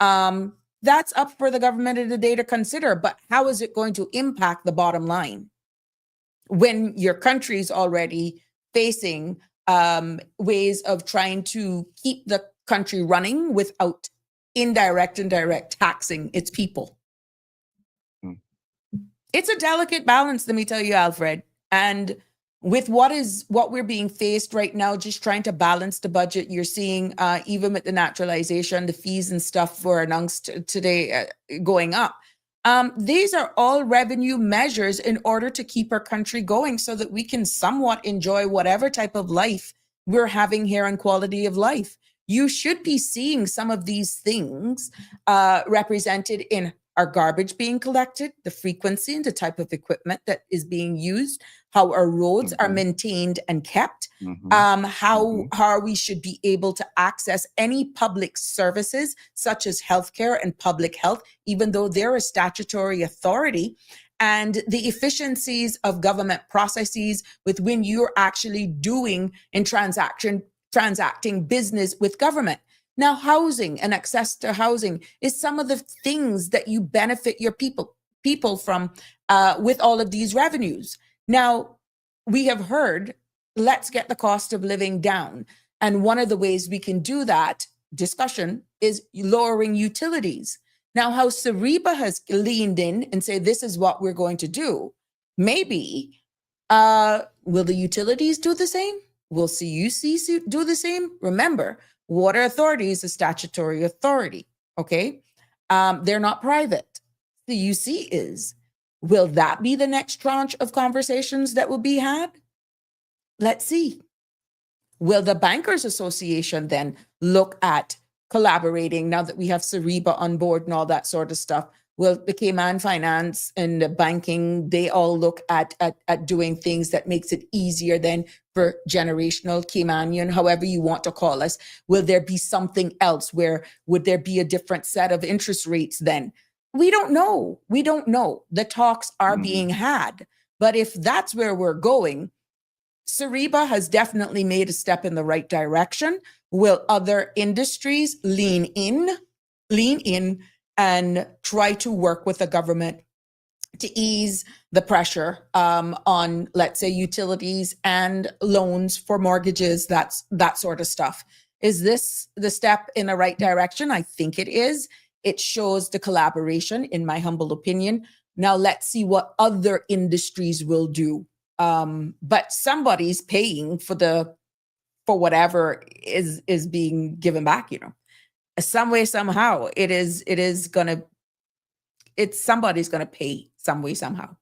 That's up for the government of the day to consider, but how is it going to impact the bottom line when your country's already facing ways of trying to keep the country running without indirect and direct taxing its people? It's a delicate balance, let me tell you, Alfred. And with what we're being faced right now, just trying to balance the budget, you're seeing even with the naturalization, the fees and stuff were announced today going up. These are all revenue measures in order to keep our country going so that we can somewhat enjoy whatever type of life we're having here and quality of life. You should be seeing some of these things represented in our garbage being collected, the frequency and the type of equipment that is being used, how our roads are maintained and kept, how we should be able to access any public services such as healthcare and public health, even though they're a statutory authority, and the efficiencies of government processes with when you're actually doing and transacting business with government. Now, housing and access to housing is some of the things that you benefit your people from with all of these revenues. Now, we have heard, let's get the cost of living down. And one of the ways we can do that discussion is lowering utilities. Now, how Sariba has leaned in and say, this is what we're going to do. Maybe, will the utilities do the same? Will CUC do the same? Remember, Water Authority is a statutory authority, okay? They're not private. The UC is. Will that be the next tranche of conversations that will be had? Let's see. Will the Bankers Association then look at collaborating now that we have Sariba on board and all that sort of stuff? Will the Cayman Finance and the banking, they all look at doing things that makes it easier then for generational Caymanian, however you want to call us? Will there be something else would there be a different set of interest rates then? We don't know. We don't know. The talks are being had. But if that's where we're going, Sariba has definitely made a step in the right direction. Will other industries lean in and try to work with the government to ease the pressure on, let's say, utilities and loans for mortgages, that sort of stuff? Is this the step in the right direction? I think it is. It shows the collaboration, in my humble opinion. Now let's see what other industries will do. But somebody's paying for whatever is being given back, some way, somehow. Somebody's gonna pay some way, somehow.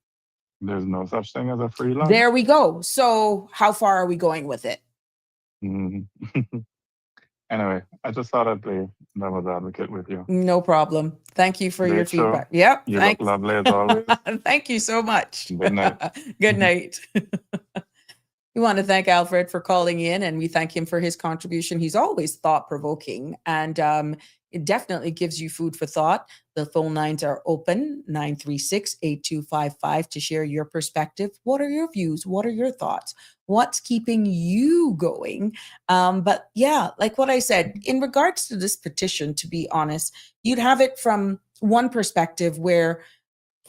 There's no such thing as a free lunch. There we go. So how far are we going with it? Anyway, I just thought I'd play devil's advocate with you. No problem. Thank you for your Show. feedback. Yep. You look lovely as always. Thank you so much. Good night. Good night. We want to thank Alfred for calling in, and we thank him for his contribution. He's always thought-provoking, and it definitely gives you food for thought. The phone lines are open, 936-8255, to share your perspective. What are your views? What are your thoughts? What's keeping you going? But yeah, like what I said, in regards to this petition, to be honest, you'd have it from one perspective where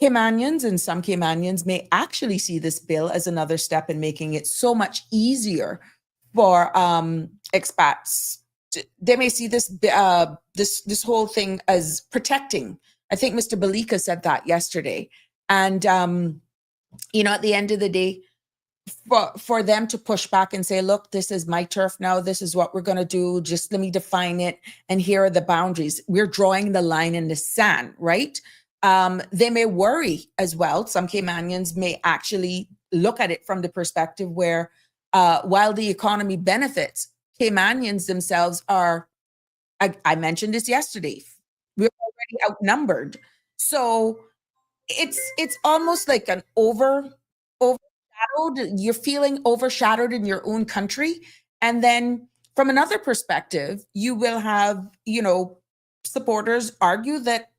Caymanians and some Caymanians may actually see this bill as another step in making it so much easier for expats. They may see this this whole thing as protecting. I think Mr. Balika said that yesterday. And, at the end of the day, for them to push back and say, look, this is my turf now. This is what we're going to do. Just let me define it. And here are the boundaries. We're drawing the line in the sand, right? They may worry as well. Some Caymanians may actually look at it from the perspective where while the economy benefits, Caymanians themselves are, I mentioned this yesterday, we're already outnumbered. So it's almost like an overshadowed. You're feeling overshadowed in your own country. And then from another perspective, you will have, supporters argue that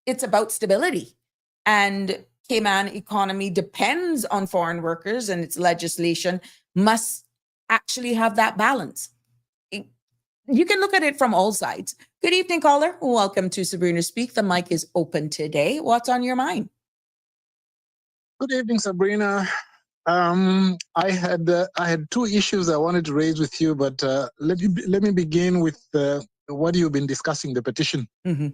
it's about stability. And Cayman economy depends on foreign workers, and its legislation must actually have that balance. You can look at it from all sides. Good evening, caller. Welcome to Sabrina Speak. The mic is open today. What's on your mind? Good evening, Sabrina. I had two issues I wanted to raise with you, but let me begin with what you've been discussing, the petition. Mm-hmm.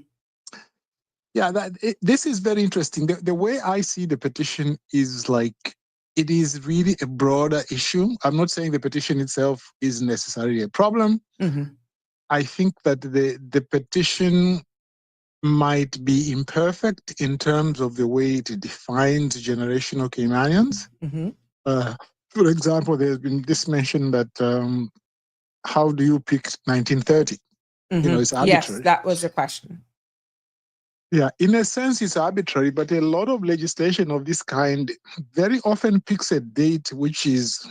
Yeah, this is very interesting. The way I see the petition is like it is really a broader issue. I'm not saying the petition itself is necessarily a problem. Mm-hmm. I think that the petition might be imperfect in terms of the way it defines generational Caymanians. Mm-hmm. For example, there's been this mention that how do you pick 1930? Mm-hmm. It's arbitrary. Yes, that was a question. Yeah, in a sense, it's arbitrary, but a lot of legislation of this kind very often picks a date which is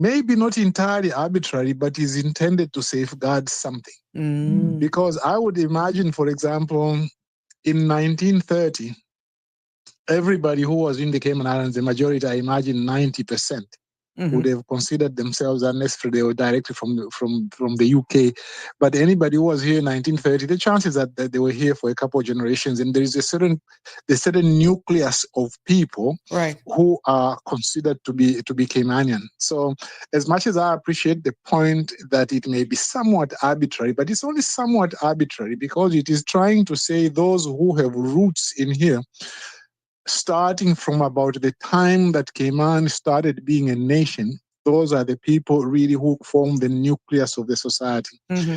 maybe not entirely arbitrary, but is intended to safeguard something. Mm. Because I would imagine, for example, in 1930, everybody who was in the Cayman Islands, the majority, I imagine 90%, would have considered themselves, unless they were directly from the UK. But anybody who was here in 1930, the chances that they were here for a couple of generations, and there is a certain nucleus of people who are considered to be Caymanian. So as much as I appreciate the point that it may be somewhat arbitrary, but it's only somewhat arbitrary because it is trying to say those who have roots in here, starting from about the time that Cayman started being a nation, those are the people really who form the nucleus of the society. Mm-hmm.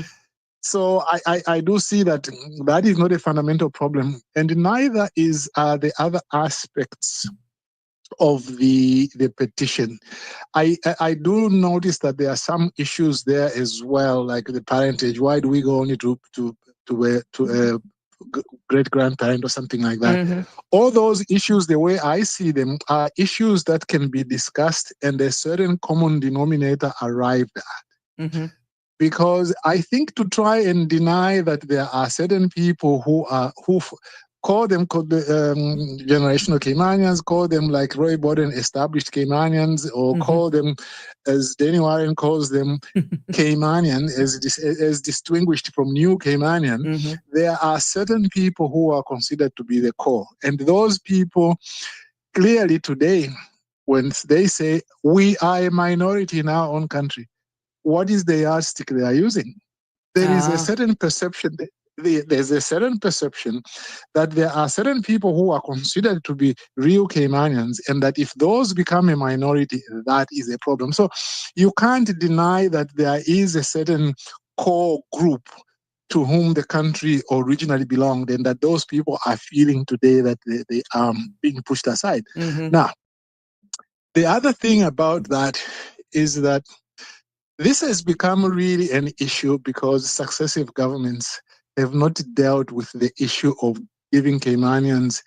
So I do see that is not a fundamental problem, and neither is the other aspects of the petition. I do notice that there are some issues there as well, like the parentage. Why do we go only to a great grandparent or something like that? Mm-hmm. All those issues, the way I see them, are issues that can be discussed and a certain common denominator arrived at. Mm-hmm. Because I think to try and deny that there are certain people who call them generational Caymanians, call them like Roy Borden established Caymanians, or call them, as Danny Warren calls them, Caymanian, as distinguished from New Caymanian. There are certain people who are considered to be the core. And those people, clearly today, when they say, we are a minority in our own country, what is the yardstick they are using? There is a certain perception. There's a certain perception that there are certain people who are considered to be real Caymanians, and that if those become a minority, that is a problem. So you can't deny that there is a certain core group to whom the country originally belonged, and that those people are feeling today that they are being pushed aside. Now, the other thing about that is that this has become really an issue because successive governments have not dealt with the issue of giving Caymanians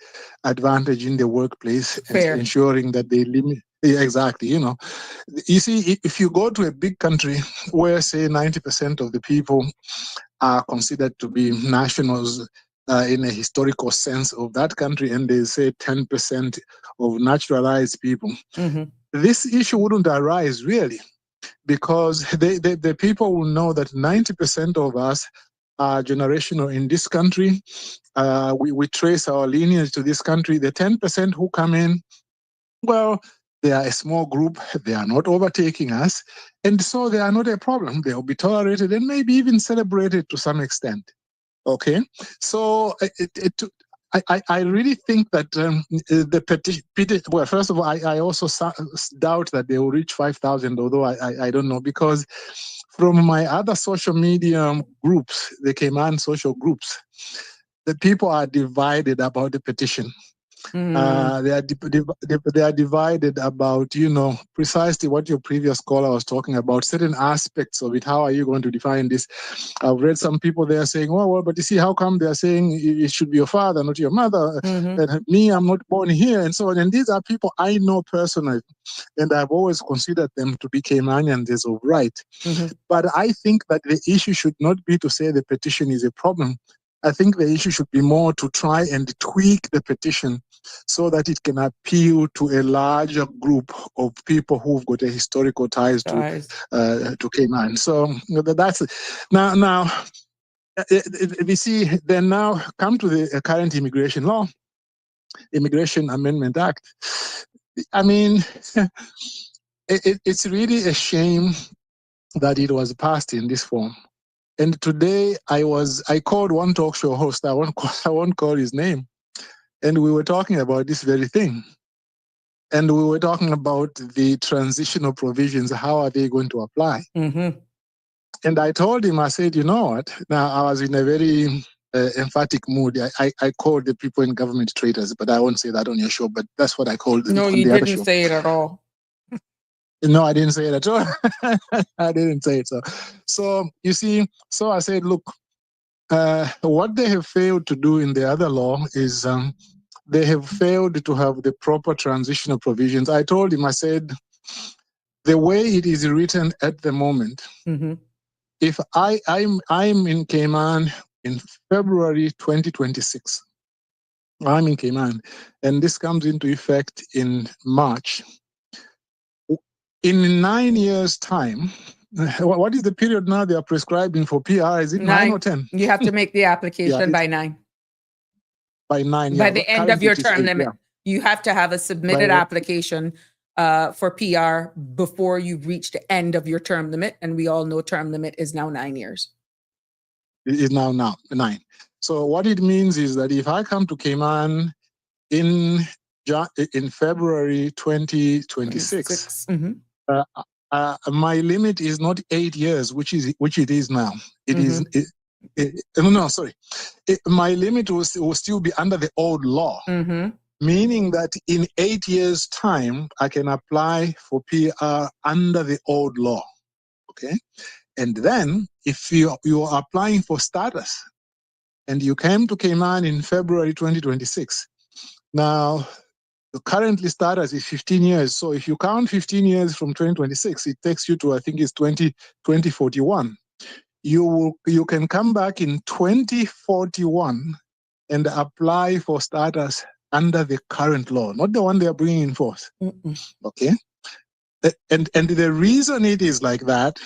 advantage in the workplace and ensuring that they limit. Yeah, exactly. You see, if you go to a big country where, say, 90% of the people are considered to be nationals in a historical sense of that country, and they say 10% of naturalized people, this issue wouldn't arise really. Because the people will know that 90% of us are generational in this country. We trace our lineage to this country. The 10% who come in, well, they are a small group. They are not overtaking us. And so they are not a problem. They will be tolerated and maybe even celebrated to some extent. Okay, so I really think that the petition. Well, first of all, I also doubt that they will reach 5,000. Although I don't know, because from my other social media groups, the Cayman social groups, the people are divided about the petition. They are divided about, precisely what your previous caller was talking about, certain aspects of it. How are you going to define this? I've read some people there saying, well, but you see, how come they're saying it should be your father, not your mother? And me, I'm not born here, and so on. And these are people I know personally, and I've always considered them to be Caymanians as of right. But I think that the issue should not be to say the petition is a problem. I think the issue should be more to try and tweak the petition so that it can appeal to a larger group of people who've got a historical ties to Cayman. So that's it. Now, we see they now come to the current immigration law, Immigration Amendment Act. I mean, it's really a shame that it was passed in this form. And today I called one talk show host. I won't call his name. And we were talking about this very thing. And we were talking about the transitional provisions. How are they going to apply? And I told him, I said, you know what? Now, I was in a very emphatic mood. I called the people in government traitors, but I won't say that on your show. But that's what I called them. No, on you the other didn't show. say it at all. No, I didn't say it at all. I didn't say it. So you see, so I said, look, what they have failed to do in the other law is they have failed to have the proper transitional provisions. I told him, I said, the way it is written at the moment, if I'm in Cayman in February 2026, I'm in Cayman, and this comes into effect in March. In 9 years' time, what is the period now they are prescribing for PR? Is it 9 or 10? You have to make the application by 9. By 9, By the end of your term limit. You have to have a submitted application for PR before you reach the end of your term limit. And we all know term limit is now 9 years. It is now 9. So what it means is that if I come to Cayman in February 2026, my limit is not 8 years, which it is now. It is. My limit will still be under the old law, meaning that in 8 years' time, I can apply for PR under the old law. Okay, and then if you are applying for status, and you came to Cayman in February 2026, now the currently status is 15 years. So if you count 15 years from 2026, it takes you to, I think it's 2041. You can come back in 2041 and apply for status under the current law, not the one they are bringing in force. Okay, and the reason it is like that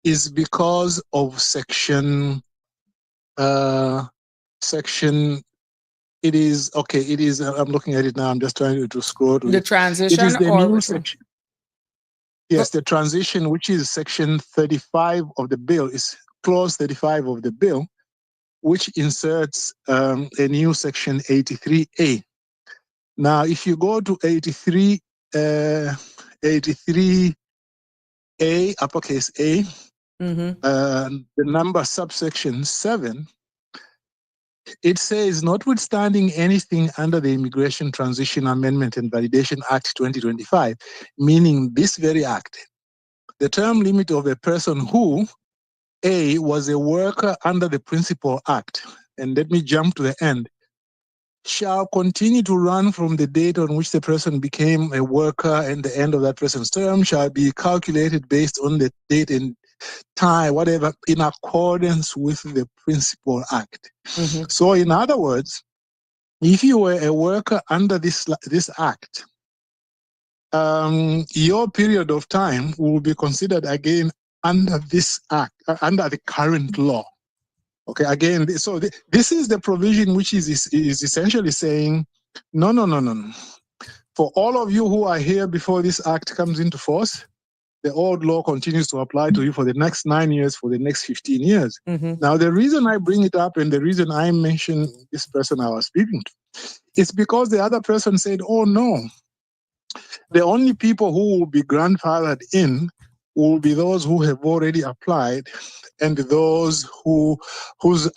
is because of section. It is okay. It is. I'm looking at it now. I'm just trying to scroll to the transition. It is the or new section. Yes, the transition, which is section 35 of the bill, is clause 35 of the bill, which inserts a new section 83A. Now, if you go to 83A, uppercase A, the number subsection 7, it says, notwithstanding anything under the Immigration Transition Amendment and Validation Act 2025, meaning this very act, the term limit of a person who, A, was a worker under the Principal Act, and let me jump to the end, shall continue to run from the date on which the person became a worker, and the end of that person's term shall be calculated based on the date and time, whatever, in accordance with the Principal Act. So in other words, if you were a worker under this act, your period of time will be considered again under this act, under the current law. Okay, again, so this is the provision which is essentially saying, no. For all of you who are here before this act comes into force, the old law continues to apply to you for the next 9 years, for the next 15 years. Now, the reason I bring it up and the reason I mention this person I was speaking to is because the other person said, oh, no, the only people who will be grandfathered in will be those who have already applied and those whose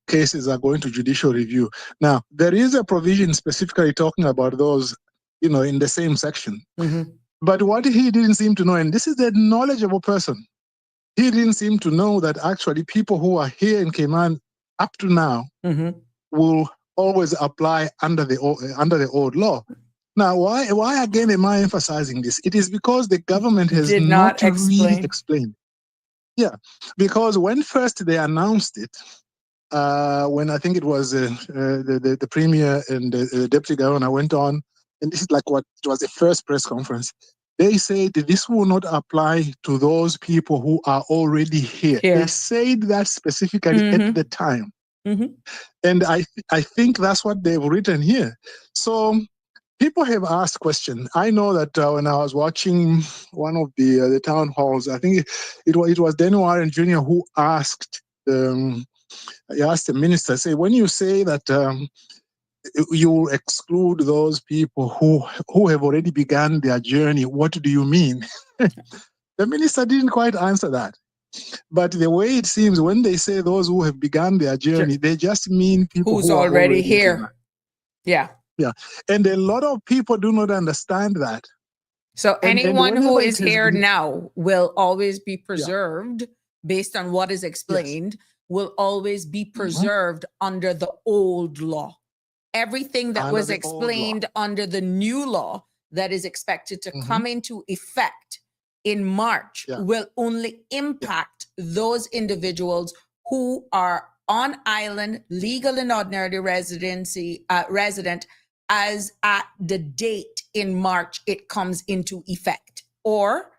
cases are going to judicial review. Now, there is a provision specifically talking about those, in the same section. But what he didn't seem to know, and this is the knowledgeable person, he didn't seem to know that actually people who are here in Cayman up to now will always apply under the old law. Now, why again am I emphasizing this? It is because the government has not really explained. Yeah, because when first they announced it, when I think it was the premier and the deputy governor went on, and this is like what it was the first press conference, they said this will not apply to those people who are already here. They said that specifically at the time. And I think that's what they've written here. So people have asked questions. I know that when I was watching one of the town halls, I think it was Daniel Warren Jr. who asked the minister, say, when you say that you exclude those people who have already begun their journey, what do you mean? The minister didn't quite answer that. But the way it seems, when they say those who have begun their journey, they just mean people who's who are already here. Yeah. And a lot of people do not understand that. So anyone who is here now will always be preserved based on what is explained, will always be preserved under the old law. Everything that was explained under the new law that is expected to come into effect in March will only impact those individuals who are on island, legal and ordinary resident as at the date in March it comes into effect, or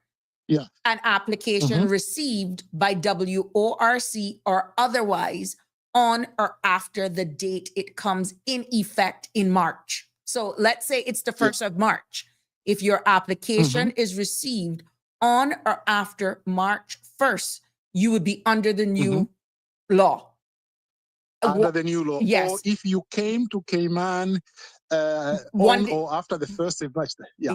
an application received by WORC or otherwise on or after the date it comes in effect in March. So let's say it's the 1st of March. If your application is received on or after March 1st, you would be under the new law. Under the new law. Yes. Or if you came to Cayman on or after the 1st of March.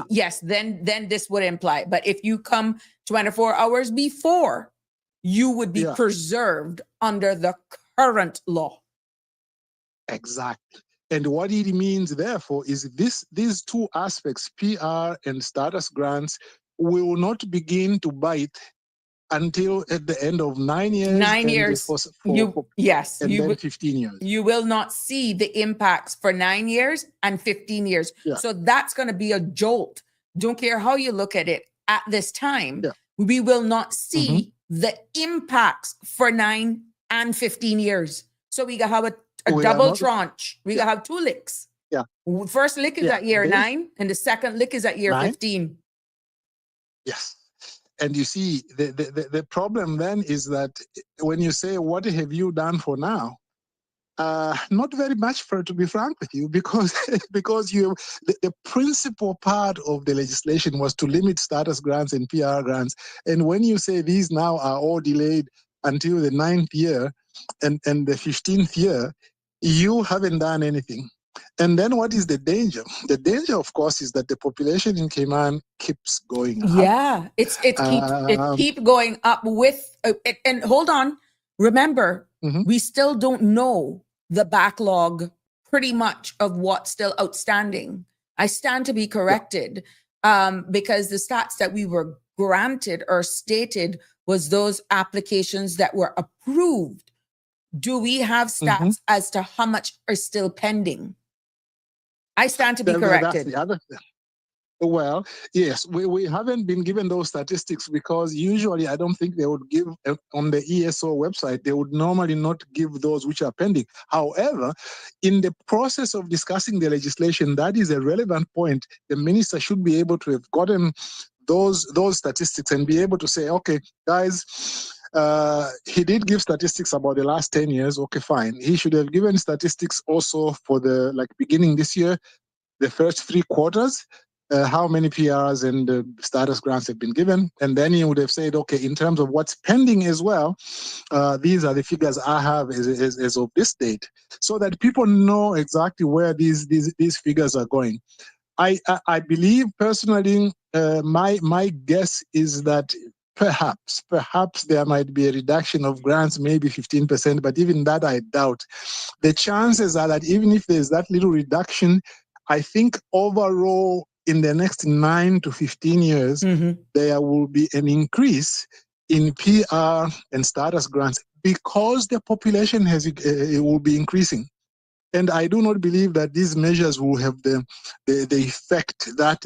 Yes, then this would imply. But if you come 24 hours before, you would be preserved under the current law. Exactly. And what it means, therefore, is these two aspects, PR and status grants, will not begin to bite until at the end of 9 years. 9 years. Then 15 years. You will not see the impacts for 9 years and 15 years. So that's going to be a jolt. Don't care how you look at it. At this time, we will not see the impacts for 9 and 15 years. So we have a double tranche. We have 2 licks. First lick is at year 9, and the second lick is at year 15. Yes. And you see, the problem then is that when you say, what have you done for now? Not very much, to be frank with you, because the principal part of the legislation was to limit status grants and PR grants. And when you say these now are all delayed until the 9th year and the 15th year, you haven't done anything. And then what is the danger? The danger, of course, is that the population in Cayman keeps going up. Yeah, it keeps going up with, and hold on, remember, we still don't know the backlog pretty much of what's still outstanding. I stand to be corrected because the stats that we were granted or stated was those applications that were approved. Do we have stats as to how much are still pending? I stand to be corrected. That's the other thing. Well, yes, we haven't been given those statistics because usually I don't think they would give on the ESO website, they would normally not give those which are pending. However, in the process of discussing the legislation, that is a relevant point. The minister should be able to have gotten those statistics and be able to say, okay, guys, he did give statistics about the last 10 years. Okay, fine. He should have given statistics also for the beginning this year, the first 3 quarters. how many PRs and status grants have been given. And then you would have said, okay, in terms of what's pending as well, these are the figures I have as of this date, so that people know exactly where these figures are going. I believe personally, my guess is that perhaps there might be a reduction of grants, maybe 15%, but even that I doubt. The chances are that even if there's that little reduction, I think overall in the next 9 to 15 years, there will be an increase in PR and status grants because the population it will be increasing. And I do not believe that these measures will have the effect that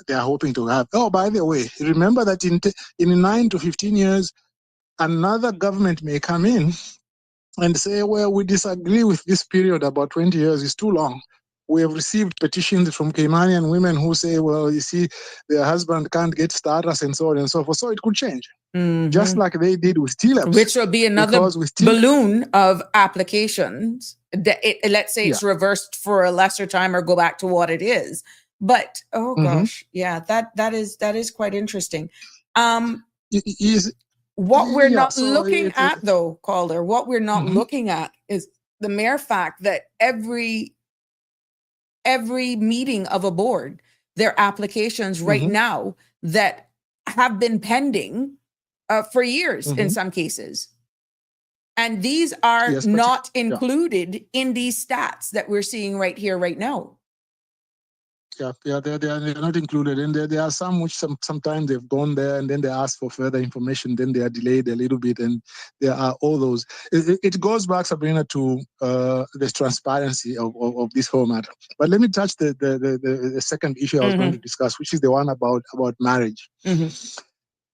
they are hoping to have. Oh, by the way, remember that in 9 to 15 years, another government may come in and say, well, we disagree with this period, about 20 years is too long. We have received petitions from Caymanian women who say, well, you see, their husband can't get status and so on and so forth. So it could change, just like they did with TLEPs. Which will be another balloon of applications. Let's say it's reversed for a lesser time or go back to what it is. But, oh gosh, yeah, that is quite interesting. What we're not looking at, though, Calder, what we're not looking at is the mere fact that every meeting of a board, there are applications right now that have been pending for years in some cases. And these are not included in these stats that we're seeing right here, right now. Yeah, they're not included. And there are some which sometimes they've gone there and then they ask for further information, then they are delayed a little bit, and there are all those. It goes back, Sabrina, to the transparency of this whole matter. But let me touch the second issue I was going to discuss, which is the one about marriage.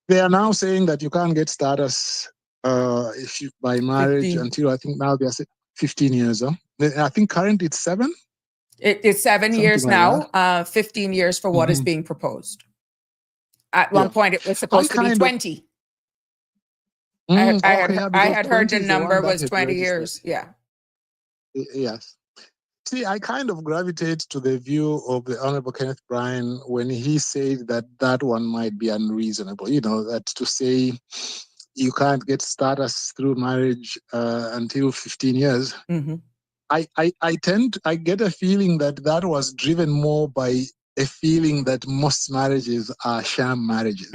They are now saying that you can't get status if you by marriage 15. Until I think now they are 15 years. I think currently it's 7. It's 7 years like now, 15 years for what is being proposed. At one point, it was supposed to be 20. I had heard the number was 20 years. Yeah. Yes. See, I kind of gravitate to the view of the Honorable Kenneth Bryan when he said that one might be unreasonable. You know, that to say you can't get status through marriage until 15 years. I get a feeling that was driven more by a feeling that most marriages are sham marriages.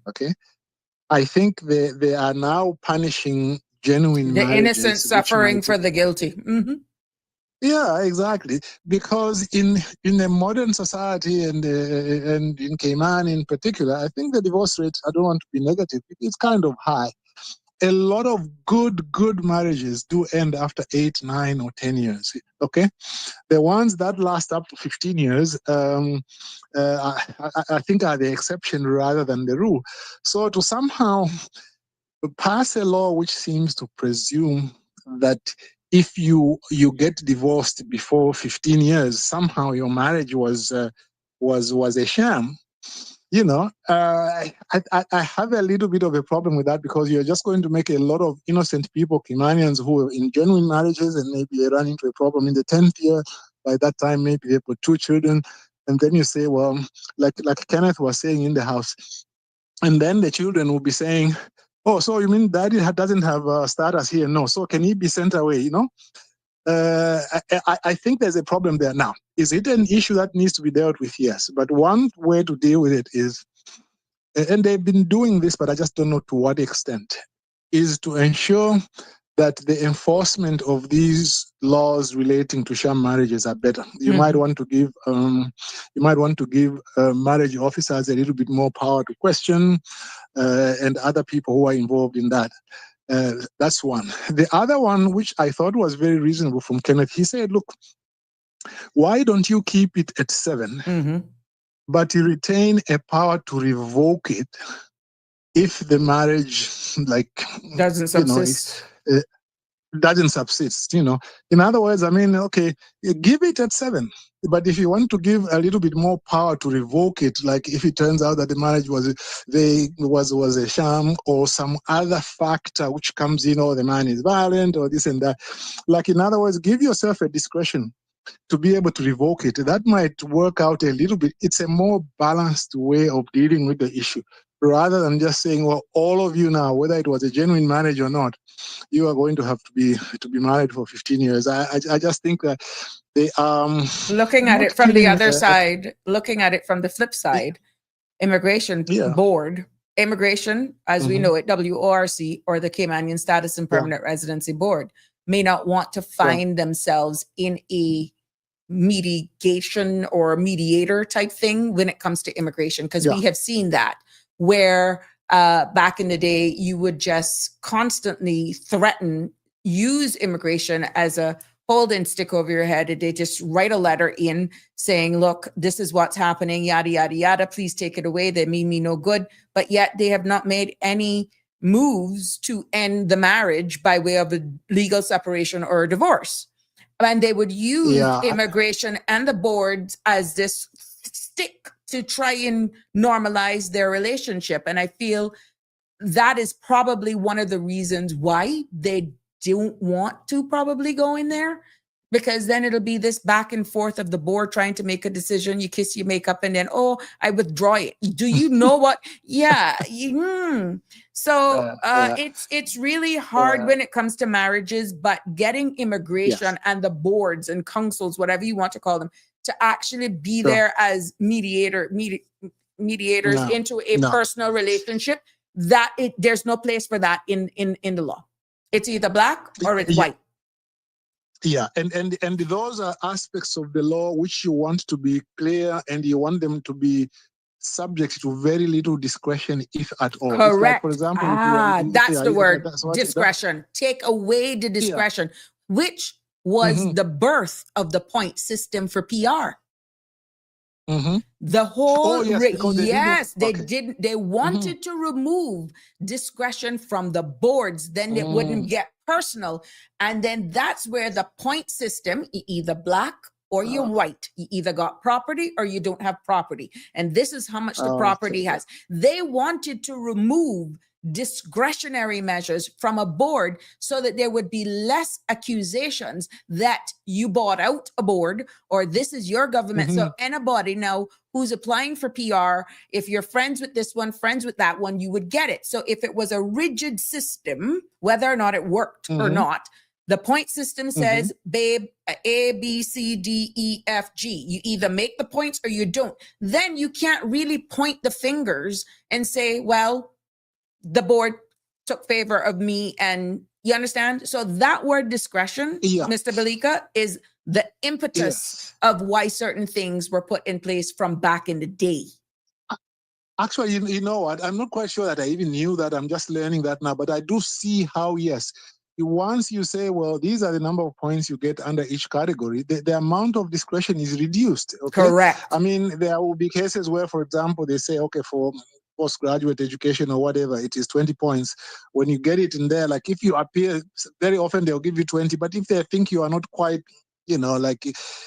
Okay, I think they are now punishing genuine the marriages, innocent suffering for the guilty. Yeah, exactly. Because in a modern society and in Cayman in particular, I think the divorce rate, I don't want to be negative, it's kind of high. A lot of good marriages do end after 8, 9, or 10 years. Okay, the ones that last up to 15 years, I think are the exception rather than the rule. So to somehow pass a law which seems to presume that if you get divorced before 15 years, somehow your marriage was a sham. You know, I have a little bit of a problem with that, because you're just going to make a lot of innocent people, Caymanians, who are in genuine marriages, and maybe they run into a problem in the 10th year. By that time, maybe they put 2 children. And then you say, well, like Kenneth was saying in the house, and then the children will be saying, oh, so you mean daddy doesn't have status here? No, so can he be sent away, you know? I think there's a problem there. Now, is it an issue that needs to be dealt with? Yes. But one way to deal with it is, and they've been doing this, but I just don't know to what extent, is to ensure that the enforcement of these laws relating to sham marriages are better. You might want to give marriage officers a little bit more power to question, and other people who are involved in that. That's one. The other one, which I thought was very reasonable from Kenneth, he said, look, why don't you keep it at 7, but you retain a power to revoke it if the marriage, doesn't subsist? Doesn't subsist, you know. In other words, I mean, okay, you give it at 7, but if you want to give a little bit more power to revoke it, like if it turns out that the marriage was a sham, or some other factor which comes in, or the man is violent, or this and that, like, in other words, give yourself a discretion to be able to revoke it. That might work out a little bit. It's a more balanced way of dealing with the issue, rather than just saying, well, all of you now, whether it was a genuine marriage or not, you are going to have to be married for 15 years. I just think that they looking at it from the other side, looking at it from the flip side, immigration board, immigration, as we know it, WORC, or the Caymanian Status and Permanent Residency Board, may not want to find themselves in a mediation or mediator type thing when it comes to immigration, because we have seen that where back in the day you would just constantly threaten, use immigration as a hold and stick over your head, and they just write a letter in saying, look, this is what's happening, yada yada yada, please take it away, they mean me no good. But yet they have not made any moves to end the marriage by way of a legal separation or a divorce. And they would use immigration and the boards as this stick to try and normalize their relationship. And I feel that is probably one of the reasons why they don't want to probably go in there, because then it'll be this back and forth of the board trying to make a decision. You kiss your makeup and then, oh, I withdraw it. Do you know what? So it's really hard when it comes to marriages, but getting immigration and the boards and councils, whatever you want to call them, to actually be there as mediators into a personal relationship, that there's no place for that in the law. It's either black or it's white. Yeah, and those are aspects of the law which you want to be clear, and you want them to be subject to very little discretion, if at all. Correct. Like, for example, that's the word, discretion. Take away the discretion, which was the birth of the point system for PR. The whole they wanted to remove discretion from the boards, then it wouldn't get personal. And then that's where the point system, either black or you're white, you either got property or you don't have property, and this is how much the property has. They wanted to remove discretionary measures from a board so that there would be less accusations that you bought out a board or this is your government. So anybody now who's applying for PR, if you're friends with this one, friends with that one, you would get it. So if it was a rigid system, whether or not it worked or not, the point system says, babe, A, B, C, D, E, F, G. You either make the points or you don't. Then you can't really point the fingers and say, well, the board took favor of me, and you understand? So that word discretion, Mr. Balika, is the impetus of why certain things were put in place from back in the day. Actually, you know what? I'm not quite sure that I even knew that. I'm just learning that now. But I do see how, once you say, well, these are the number of points you get under each category, the amount of discretion is reduced. Okay? Correct. I mean, there will be cases where, for example, they say, okay, for postgraduate education or whatever, it is 20 points. When you get it in there, like if you appear, very often they'll give you 20, but if they think you are not quite, like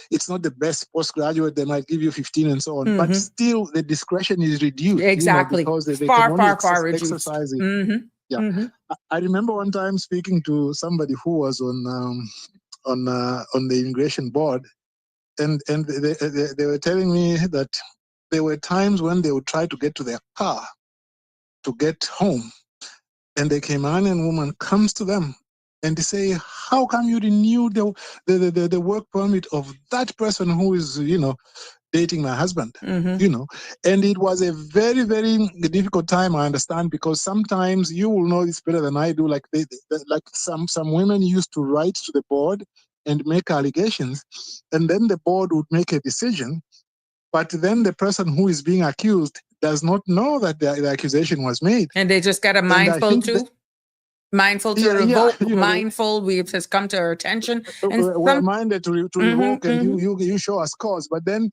it's not the best postgraduate, they might give you 15 and so on. But still, the discretion is reduced. Exactly. Because they far reduced. Exercise it. I remember one time speaking to somebody who was on the immigration board, and they were telling me that there were times when they would try to get to their car to get home, and the Caymanian woman comes to them and they say, how come you renew the work permit of that person who is, dating my husband, and it was a very, very difficult time, I understand, because sometimes you will know this better than I do, like some women used to write to the board and make allegations, and then the board would make a decision. But then the person who is being accused does not know that the accusation was made. And they just got a mindful to revoke, mindful, it has come to our attention. And we're minded to revoke, and you show us cause. But then,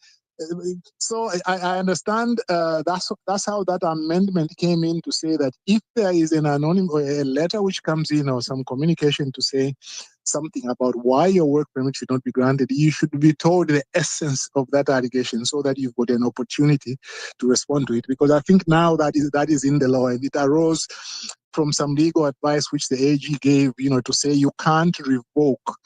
so I understand that's how that amendment came in, to say that if there is an anonymous or a letter which comes in or some communication to say something about why your work permit should not be granted, you should be told the essence of that allegation so that you've got an opportunity to respond to it. Because I think now that is in the law, and it arose from some legal advice which the AG gave, to say you can't revoke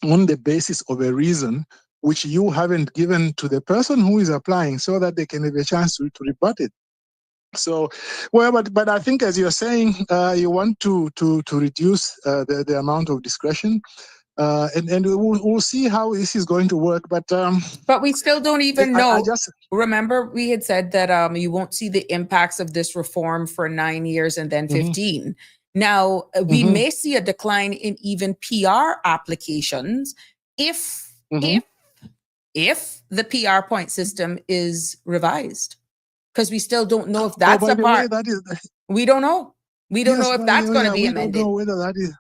on the basis of a reason which you haven't given to the person who is applying, so that they can have a chance to rebut it. So, well, but I think, as you're saying, you want to reduce the amount of discretion, and we'll see how this is going to work. But we still don't even know. I just remember we had said that you won't see the impacts of this reform for 9 years and then 15. Mm-hmm. Now we may see a decline in even PR applications if the PR point system is revised, because we still don't know if that's a part. We don't know. We don't know if that's going to be amended. We don't know whether that is.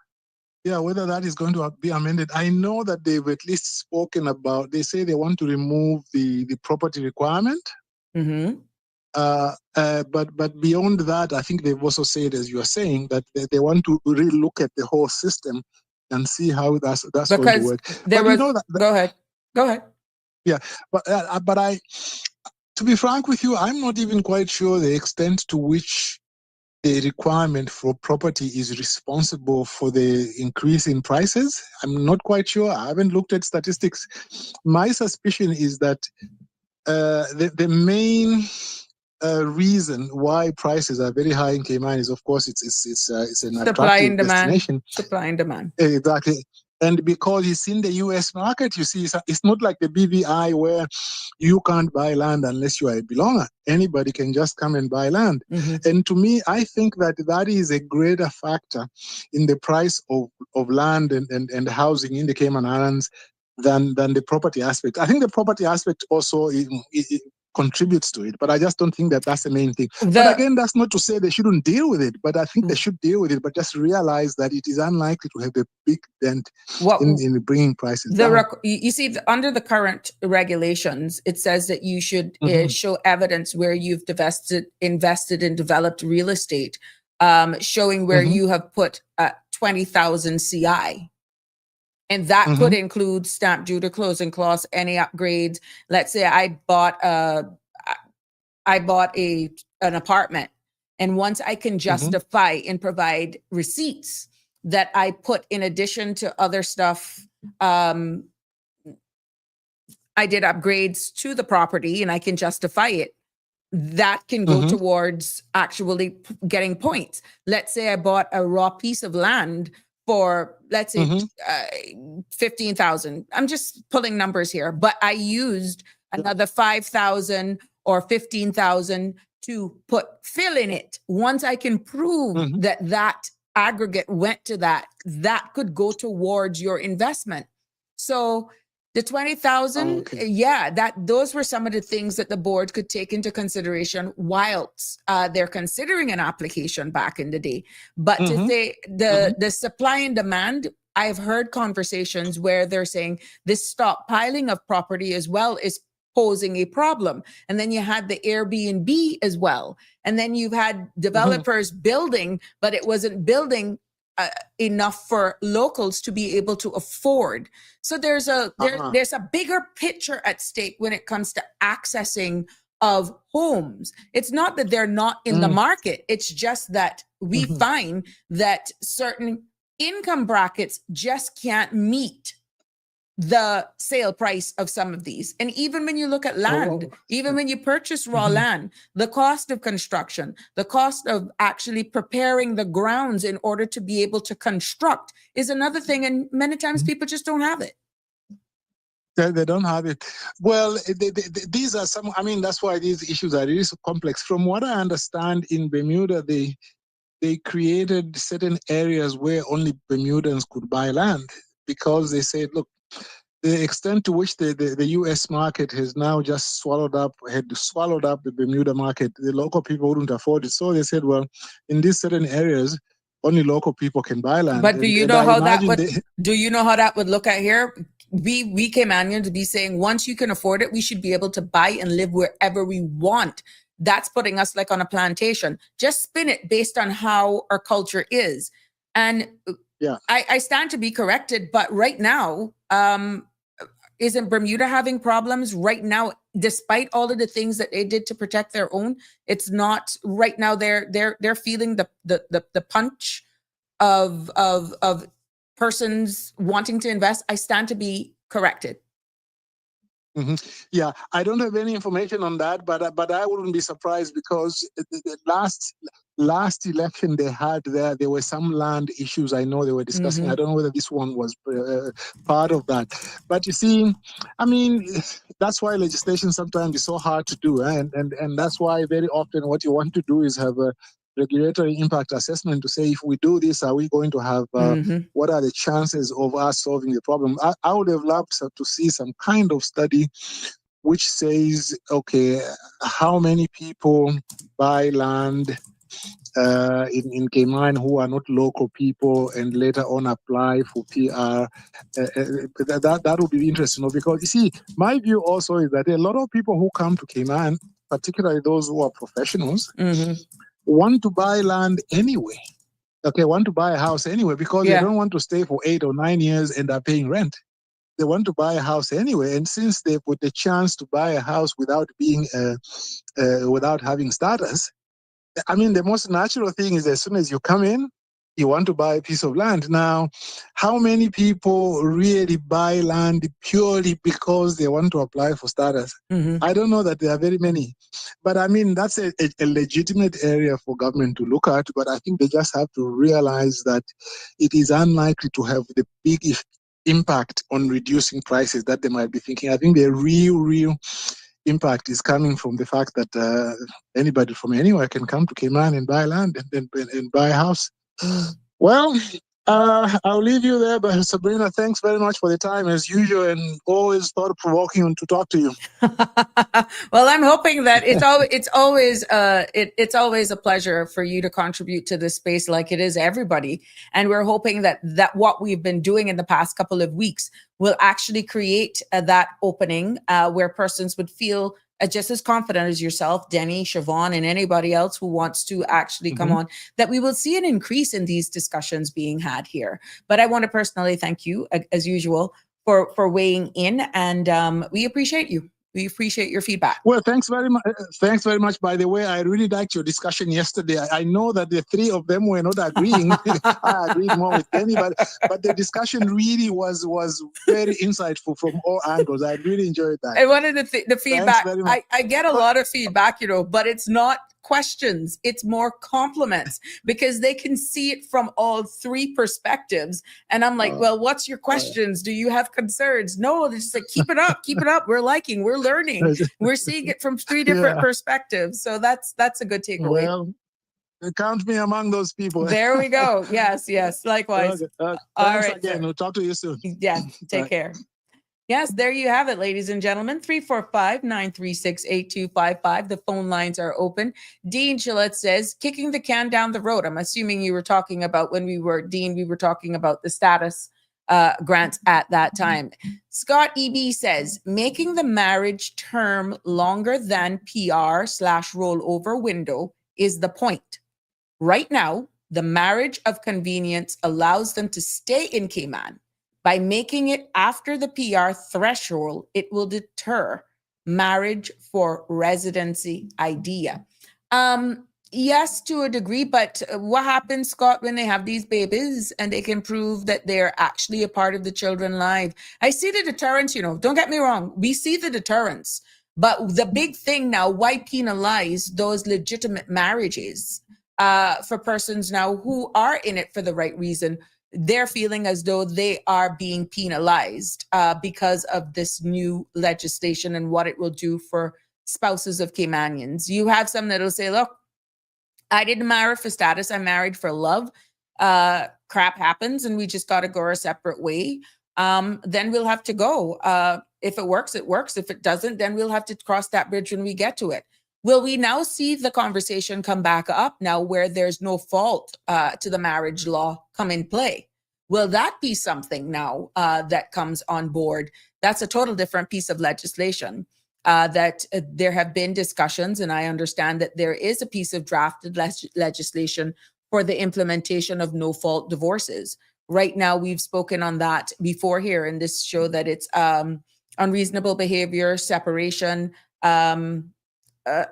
Yeah, whether that is going to be amended. I know that they've at least spoken about. They say they want to remove the property requirement. Mm-hmm. But beyond that, I think they've also said, as you are saying, that they want to really look at the whole system and see how that's going to work. Go ahead. Yeah, but to be frank with you, I'm not even quite sure the extent to which the requirement for property is responsible for the increase in prices. I'm not quite sure. I haven't looked at statistics. My suspicion is that the main reason why prices are very high in Cayman is, of course, it's an attractive destination. Supply and demand. Exactly. And because it's in the U.S. market, you see, it's not like the BVI where you can't buy land unless you are a belonger. Anybody can just come and buy land. Mm-hmm. And to me, I think that is a greater factor in the price of land and housing in the Cayman Islands than the property aspect. I think the property aspect also it contributes to it, but I just don't think that's the main thing. But again, that's not to say they shouldn't deal with it, but I think they should deal with it, but just realize that it is unlikely to have a big dent in bringing prices down. You see, under the current regulations, it says that you should show evidence where you've invested in developed real estate, showing where you have put 20,000 CI. And that could include stamp duty, closing costs, any upgrades. Let's say I bought an apartment, and once I can justify and provide receipts that I put in addition to other stuff, I did upgrades to the property, and I can justify it. That can go towards actually getting points. Let's say I bought a raw piece of land for, let's say, 15,000. I'm just pulling numbers here, but I used another 5,000 or 15,000 to put fill in it. Once I can prove that aggregate went to that could go towards your investment. So the 20,000, those were some of the things that the board could take into consideration whilst they're considering an application back in the day. But to say the supply and demand, I've heard conversations where they're saying this stockpiling of property as well is posing a problem. And then you had the Airbnb as well. And then you've had developers building, but it wasn't building enough for locals to be able to afford. So there's a bigger picture at stake when it comes to accessing of homes. It's not that they're not in the market. It's just that we find that certain income brackets just can't meet the sale price of some of these. And even when you look at land, even when you purchase raw land, the cost of construction, the cost of actually preparing the grounds in order to be able to construct is another thing. And many times people just don't have it. They don't have it. Well, these are some, I mean, that's why these issues are really so complex. From what I understand, in Bermuda, they created certain areas where only Bermudans could buy land, because they said, look, the extent to which the U.S. market has now just swallowed up the Bermuda market, the local people wouldn't afford it. So they said, well, in these certain areas, only local people can buy land. But do you know how that would look at here? We Caymanians be saying, once you can afford it, we should be able to buy and live wherever we want. That's putting us like on a plantation. Just spin it based on how our culture is. And I stand to be corrected, but right now, isn't Bermuda having problems right now, despite all of the things that they did to protect their own? It's not right now. They're feeling the punch of persons wanting to invest, I stand to be corrected. Mm-hmm. Yeah, I don't have any information on that, but I wouldn't be surprised because the last election they had there were some land issues. I know they were discussing. I don't know whether this one was part of that. But you see, I mean, that's why legislation sometimes is so hard to do, and that's why very often what you want to do is have a regulatory impact assessment to say, if we do this, are we going to have what are the chances of us solving the problem? I would have loved to see some kind of study which says, okay, how many people buy land in Cayman who are not local people and later on apply for PR. That would be interesting, because you see, my view also is that a lot of people who come to Cayman, particularly those who are professionals, want to buy land anyway. Okay, want to buy a house anyway because they don't want to stay for 8 or 9 years and are paying rent. They want to buy a house anyway, and since they put the chance to buy a house without being without having starters, I mean, the most natural thing is as soon as you come in, you want to buy a piece of land. Now, how many people really buy land purely because they want to apply for starters? I don't know that there are very many. But I mean, that's a legitimate area for government to look at. But I think they just have to realize that it is unlikely to have the big impact on reducing prices that they might be thinking. I think the real impact is coming from the fact that anybody from anywhere can come to Cayman and buy land and buy a house. Well, I'll leave you there, but Sabrina, thanks very much for the time as usual, and always thought-provoking to talk to you. Well, I'm hoping that it's always a pleasure for you to contribute to this space, like it is everybody. And we're hoping that what we've been doing in the past couple of weeks will actually create that opening where persons would feel just as confident as yourself, Denny, Siobhan, and anybody else who wants to actually come on, that we will see an increase in these discussions being had here. But I want to personally thank you, as usual, for weighing in, and we appreciate you. We appreciate your feedback. Well, thanks very much. Thanks very much. By the way, I really liked your discussion yesterday. I know that the three of them were not agreeing. I agreed more with anybody, but the discussion really was very insightful from all angles. I really enjoyed that. And one of the feedback, I get a lot of feedback, but it's not questions, it's more compliments, because they can see it from all three perspectives. And I'm like, well, what's your questions? Do you have concerns? No, they're just like, keep it up. We're learning, we're seeing it from three different perspectives. So that's a good takeaway. Well, count me among those people. There we go. Yes, likewise. Thanks all right, again. sir. We'll talk to you soon. Yeah, take care. Yes, there you have it, ladies and gentlemen. 345-936-8255. The phone lines are open. Dean Gillette says, kicking the can down the road. I'm assuming you were talking about we were talking about the status grants at that time. Scott EB says, making the marriage term longer than PR/rollover window is the point. Right now, the marriage of convenience allows them to stay in Cayman. By making it after the PR threshold, it will deter marriage for residency idea. Yes, to a degree, but what happens, Scott, when they have these babies and they can prove that they're actually a part of the children's life? I see the deterrence, don't get me wrong. We see the deterrence, but the big thing now, why penalize those legitimate marriages for persons now who are in it for the right reason? They're feeling as though they are being penalized because of this new legislation and what it will do for spouses of Caymanians. You have some that'll say, look, I didn't marry for status. I married for love. Crap happens and we just got to go our separate way. Then we'll have to go. If it works, it works. If it doesn't, then we'll have to cross that bridge when we get to it. Will we now see the conversation come back up now where there's no fault to the marriage law come in play? Will that be something now that comes on board? That's a total different piece of legislation that there have been discussions, and I understand that there is a piece of drafted legislation for the implementation of no-fault divorces. Right now, we've spoken on that before here in this show, that it's unreasonable behavior, separation,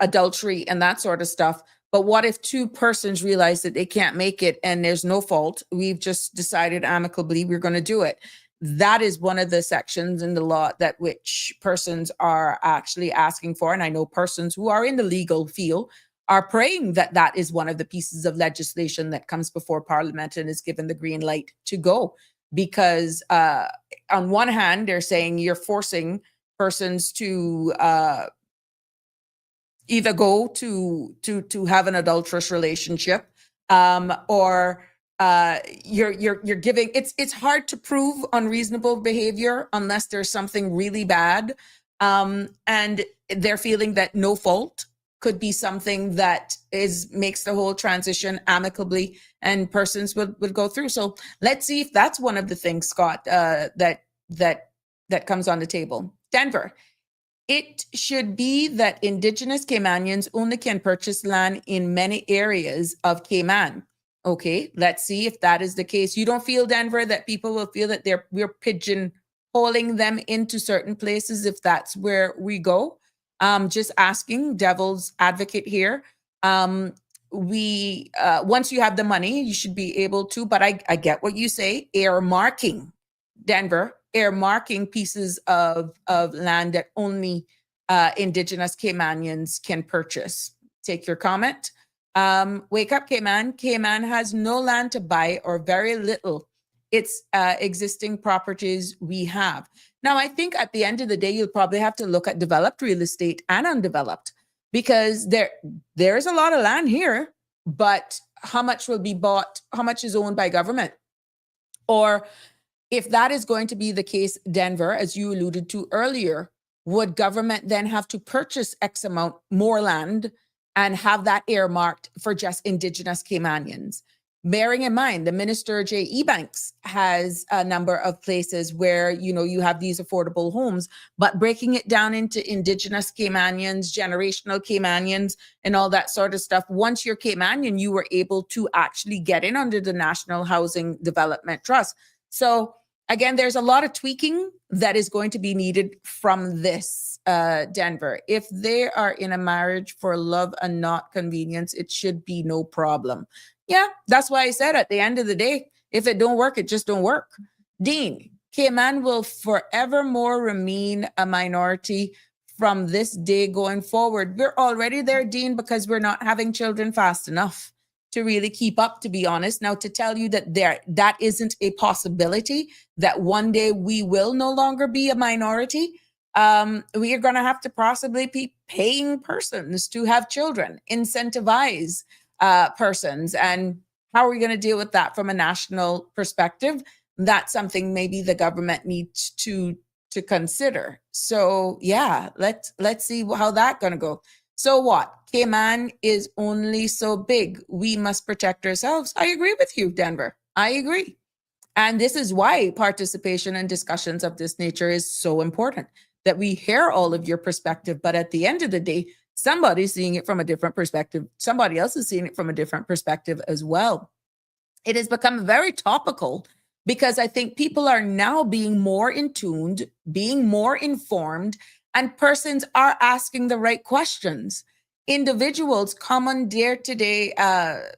adultery, and that sort of stuff But what if two persons realize that they can't make it and there's no fault? We've just decided amicably we're going to do it. That is one of the sections in the law that which persons are actually asking for. And I know persons who are in the legal field are praying that that is one of the pieces of legislation that comes before Parliament and is given the green light to go. Because on one hand, they're saying you're forcing persons to either go to have an adulterous relationship, or you're giving. It's hard to prove unreasonable behavior unless there's something really bad, and they're feeling that no fault could be something that makes the whole transition amicably and persons would go through. So let's see if that's one of the things, Scott, that comes on the table. Denver. It should be that Indigenous Caymanians only can purchase land in many areas of Cayman. Okay, let's see if that is the case. You don't feel, Denver, that people will feel that we're pigeonholing them into certain places if that's where we go? Just asking, devil's advocate here. Once you have the money, you should be able to, but I get what you say, earmarking, Denver, earmarking pieces of land that only Indigenous Caymanians can purchase. Take your comment. Wake up, Cayman. Cayman has no land to buy or very little. It's existing properties we have. Now, I think at the end of the day, you'll probably have to look at developed real estate and undeveloped, because there's a lot of land here, but how much will be bought? How much is owned by government? Or if that is going to be the case, Denver, as you alluded to earlier, would government then have to purchase X amount more land and have that earmarked for just Indigenous Caymanians? Bearing in mind, the Minister J. Ebanks has a number of places where, you have these affordable homes, but breaking it down into Indigenous Caymanians, generational Caymanians, and all that sort of stuff. Once you're Caymanian, you were able to actually get in under the National Housing Development Trust. So again, there's a lot of tweaking that is going to be needed from this, Denver. If they are in a marriage for love and not convenience, it should be no problem. Yeah, that's why I said at the end of the day, if it don't work, it just don't work. Dean, Cayman will forevermore remain a minority from this day going forward. We're already there, Dean, because we're not having children fast enough to really keep up, to be honest. Now, to tell you that that isn't a possibility, that one day we will no longer be a minority, we are going to have to possibly be paying persons to have children, incentivize persons. And how are we going to deal with that from a national perspective? That's something maybe the government needs to consider. So yeah, let's see how that's going to go. So what? Cayman is only so big. We must protect ourselves. I agree with you, Denver. I agree. And this is why participation in discussions of this nature is so important, that we hear all of your perspective. But at the end of the day, somebody's seeing it from a different perspective. Somebody else is seeing it from a different perspective as well. It has become very topical because I think people are now being more in tuned, being more informed, and persons are asking the right questions. Individuals, common day-to-day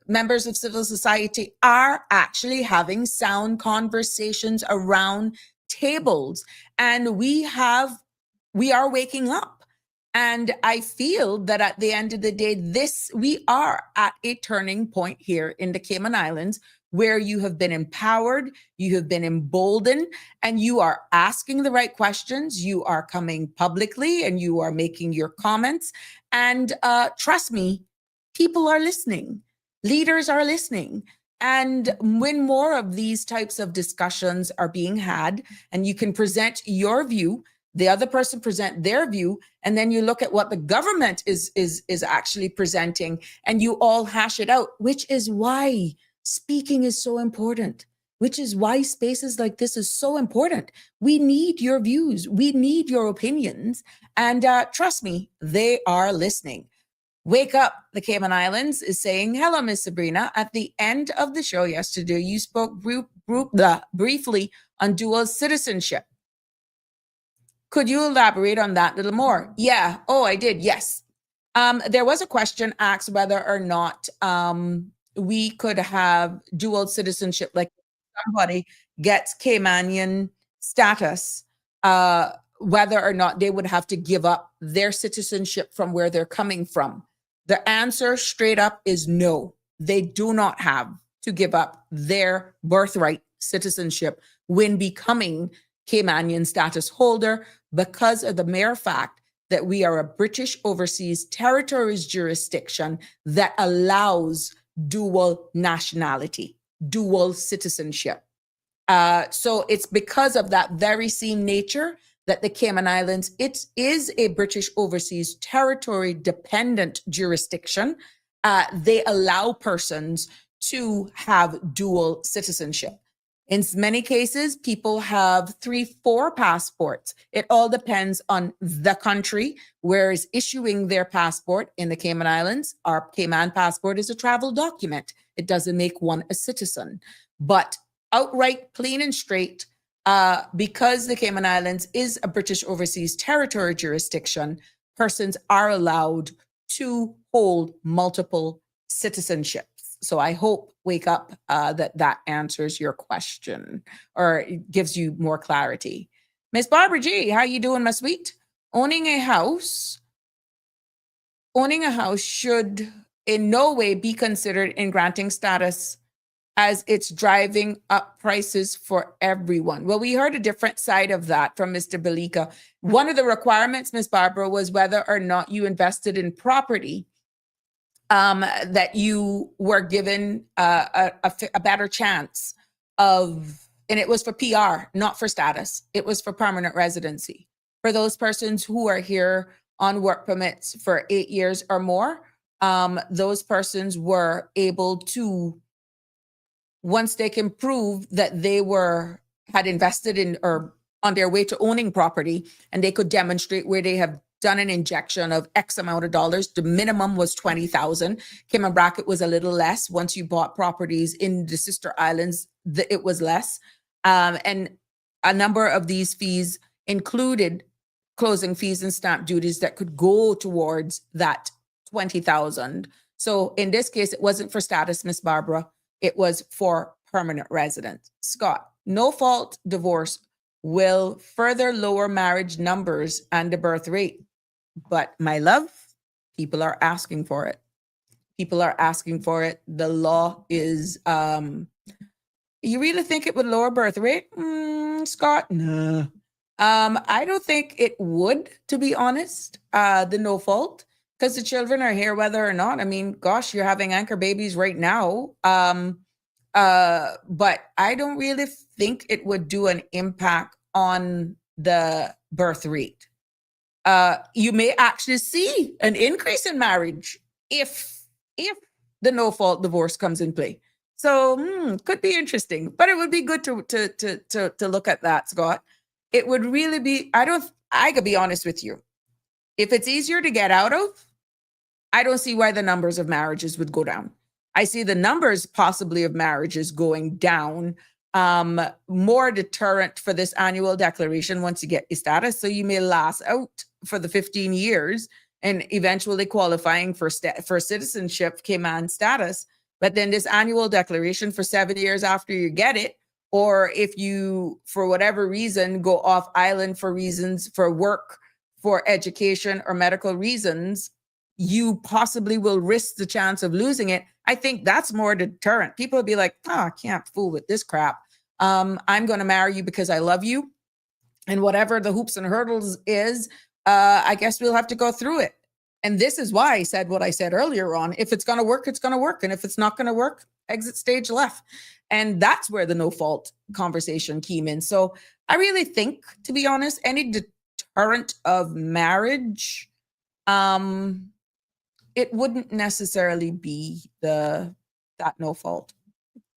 members of civil society are actually having sound conversations around tables, and we are waking up. And I feel that at the end of the day, we are at a turning point here in the Cayman Islands, where you have been empowered, you have been emboldened, and you are asking the right questions. You are coming publicly and you are making your comments. And trust me, people are listening. Leaders are listening. And when more of these types of discussions are being had, and you can present your view, the other person present their view, and then you look at what the government is actually presenting, and you all hash it out, which is why speaking is so important, which is why spaces like this is so important. We need your views. We need your opinions. And trust me, they are listening. Wake Up, the Cayman Islands is saying, hello, Miss Sabrina. At the end of the show yesterday, you spoke briefly on dual citizenship. Could you elaborate on that a little more? Yeah. Oh, I did. Yes. There was a question asked whether or not we could have dual citizenship, like somebody gets Caymanian status, whether or not they would have to give up their citizenship from where they're coming from. The answer straight up is no. They do not have to give up their birthright citizenship when becoming Caymanian status holder, because of the mere fact that we are a British Overseas Territories jurisdiction that allows dual nationality, dual citizenship. So it's because of that very same nature that the Cayman Islands, it is a British Overseas Territory dependent jurisdiction. They allow persons to have dual citizenship. In many cases, people have 3, 4 passports. It all depends on the country where is issuing their passport. In the Cayman Islands, our Cayman passport is a travel document. It doesn't make one a citizen. But outright, plain and straight, because the Cayman Islands is a British Overseas Territory jurisdiction, persons are allowed to hold multiple citizenships. So I hope, Wake Up, that answers your question or it gives you more clarity. Miss Barbara G, how you doing, my sweet? Owning a house should in no way be considered in granting status, as it's driving up prices for everyone. Well, we heard a different side of that from Mr. Belika. One of the requirements, Miss Barbara, was whether or not you invested in property, that you were given a better chance of, and it was for PR, not for status. It was for permanent residency. For those persons who are here on work permits for 8 years or more, those persons were able to, once they can prove that they had invested in or on their way to owning property, and they could demonstrate where they have done an injection of X amount of dollars. The minimum was 20,000. Cayman bracket was a little less. Once you bought properties in the sister islands, it was less. And a number of these fees included closing fees and stamp duties that could go towards that 20,000. So in this case, it wasn't for status, Miss Barbara. It was for permanent residence. Scott, no fault divorce will further lower marriage numbers and the birth rate. But my love, people are asking for it. People are asking for it. The law is, you really think it would lower birth rate? Scott, no. I don't think it would, to be honest, the no fault, because the children are here whether or not. I mean, gosh, you're having anchor babies right now. But I don't really think it would do an impact on the birth rate. You may actually see an increase in marriage if the no fault divorce comes in play. So could be interesting, but it would be good to look at that, Scott. It would really be. I could be honest with you. If it's easier to get out of, I don't see why the numbers of marriages would go down. I see the numbers possibly of marriages going down. More deterrent for this annual declaration once you get your status. So you may last out for the 15 years and eventually qualifying for citizenship, Cayman status. But then this annual declaration for 7 years after you get it, or if you, for whatever reason, go off island for reasons, for work, for education or medical reasons, you possibly will risk the chance of losing it. I think that's more deterrent. People will be like, I can't fool with this crap. I'm going to marry you because I love you. And whatever the hoops and hurdles is, I guess we'll have to go through it. And this is why I said what I said earlier on. If it's going to work, it's going to work. And if it's not going to work, exit stage left. And that's where the no fault conversation came in. So I really think, to be honest, any deterrent of marriage, it wouldn't necessarily be that no fault.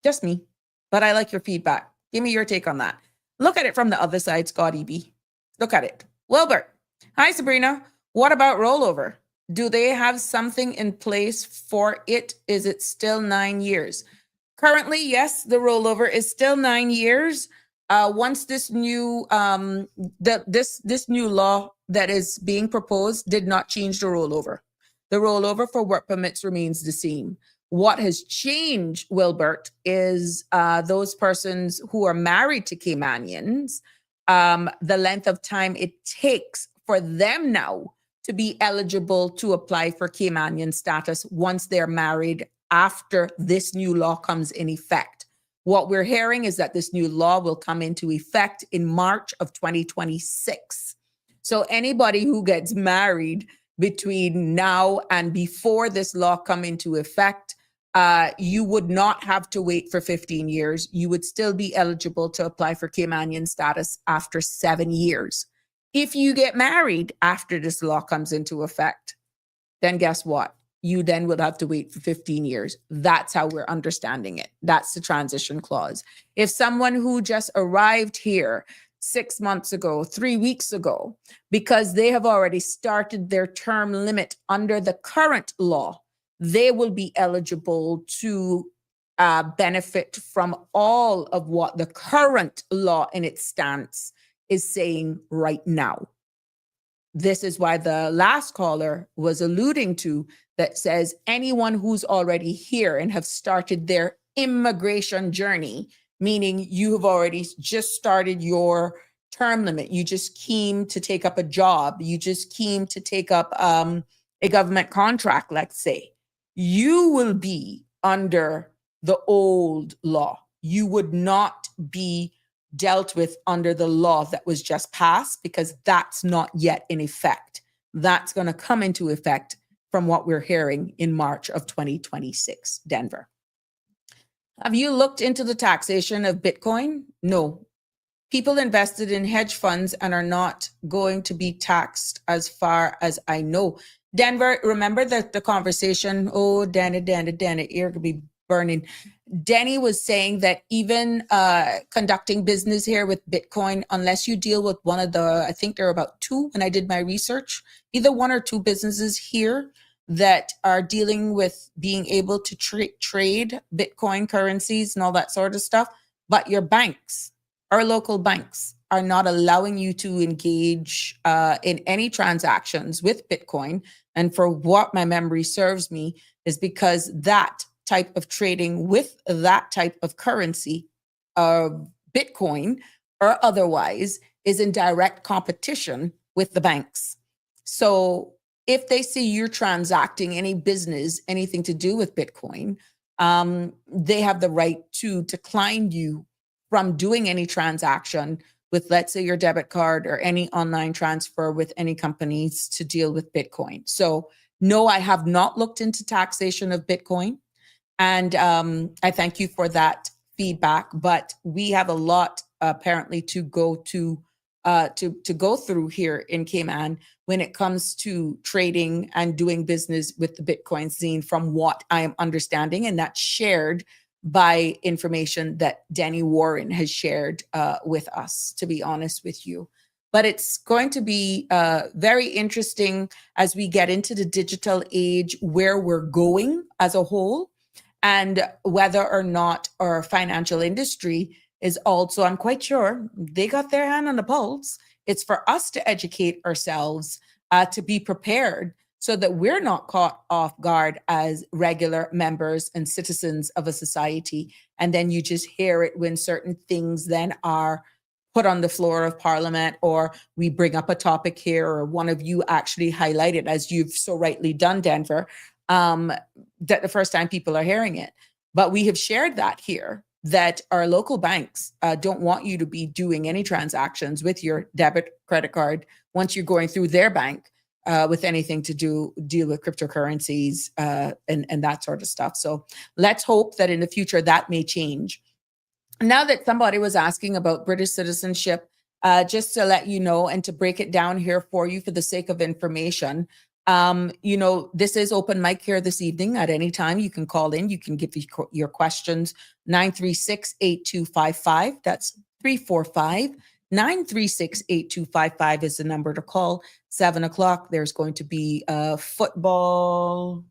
Just me. But I like your feedback. Give me your take on that. Look at it from the other side, Scotty B. Look at it. Wilbert. Hi, Sabrina. What about rollover? Do they have something in place for it? Is it still 9 years? Currently, yes, the rollover is still 9 years. Once this new this new law that is being proposed did not change the rollover. The rollover for work permits remains the same. What has changed, Wilbert, is those persons who are married to Caymanians, the length of time it takes for them now to be eligible to apply for Caymanian status once they're married after this new law comes in effect. What we're hearing is that this new law will come into effect in March of 2026. So anybody who gets married between now and before this law come into effect, you would not have to wait for 15 years. You would still be eligible to apply for Caymanian status after 7 years. If you get married after this law comes into effect, then guess what? You then would have to wait for 15 years. That's how we're understanding it. That's the transition clause. If someone who just arrived here 6 months ago, 3 weeks ago, because they have already started their term limit under the current law, they will be eligible to benefit from all of what the current law in its stance is saying right now. This is why the last caller was alluding to that says anyone who's already here and have started their immigration journey, meaning you have already just started your term limit, you just came to take up a job, you just came to take up a government contract, let's say, you will be under the old law. You would not be dealt with under the law that was just passed because that's not yet in effect. That's going to come into effect from what we're hearing in March of 2026, Denver. Have you looked into the taxation of Bitcoin? No. People invested in hedge funds and are not going to be taxed as far as I know. Denver, remember the conversation? Oh, Danny, ear could be burning. Denny was saying that even conducting business here with Bitcoin, unless you deal with one of the, I think there are about two when I did my research, either one or two businesses here that are dealing with being able to trade Bitcoin currencies and all that sort of stuff. But your banks, our local banks, are not allowing you to engage in any transactions with Bitcoin. And for what my memory serves me is because that type of trading with that type of currency, Bitcoin or otherwise, is in direct competition with the banks. So if they see you're transacting any business, anything to do with Bitcoin, they have the right to decline you from doing any transaction with, let's say, your debit card or any online transfer with any companies to deal with Bitcoin. So no, I have not looked into taxation of Bitcoin. And I thank you for that feedback, but we have a lot apparently to go through here in Cayman when it comes to trading and doing business with the Bitcoin scene, from what I am understanding, and that's shared by information that Danny Warren has shared with us, to be honest with you. But it's going to be very interesting as we get into the digital age, where we're going as a whole, and whether or not our financial industry is also, I'm quite sure they got their hand on the pulse. It's for us to educate ourselves, to be prepared so that we're not caught off guard as regular members and citizens of a society. And then you just hear it when certain things then are put on the floor of Parliament, or we bring up a topic here, or one of you actually highlighted, as you've so rightly done, Denver, that the first time people are hearing it. But we have shared that here, that our local banks don't want you to be doing any transactions with your debit credit card once you're going through their bank with anything to deal with cryptocurrencies and that sort of stuff. So let's hope that in the future that may change. Now that somebody was asking about British citizenship, just to let you know and to break it down here for you for the sake of information, this is open mic here this evening. At any time, you can call in. You can give your questions. 936-8255. That's 345-936-8255 is the number to call. 7 o'clock, there's going to be football,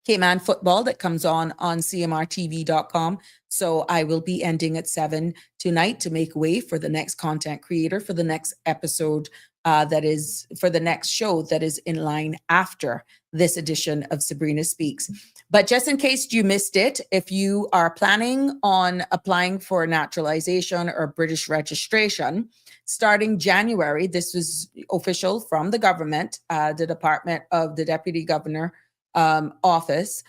Cayman football that comes on CMRTV.com. So I will be ending at 7 tonight to make way for the next content creator for the next episode that is for the next show that is in line after this edition of Sabrina Speaks. But just in case you missed it, if you are planning on applying for naturalization or British registration, starting January, this was official from the government, the Department of the Deputy Governor office.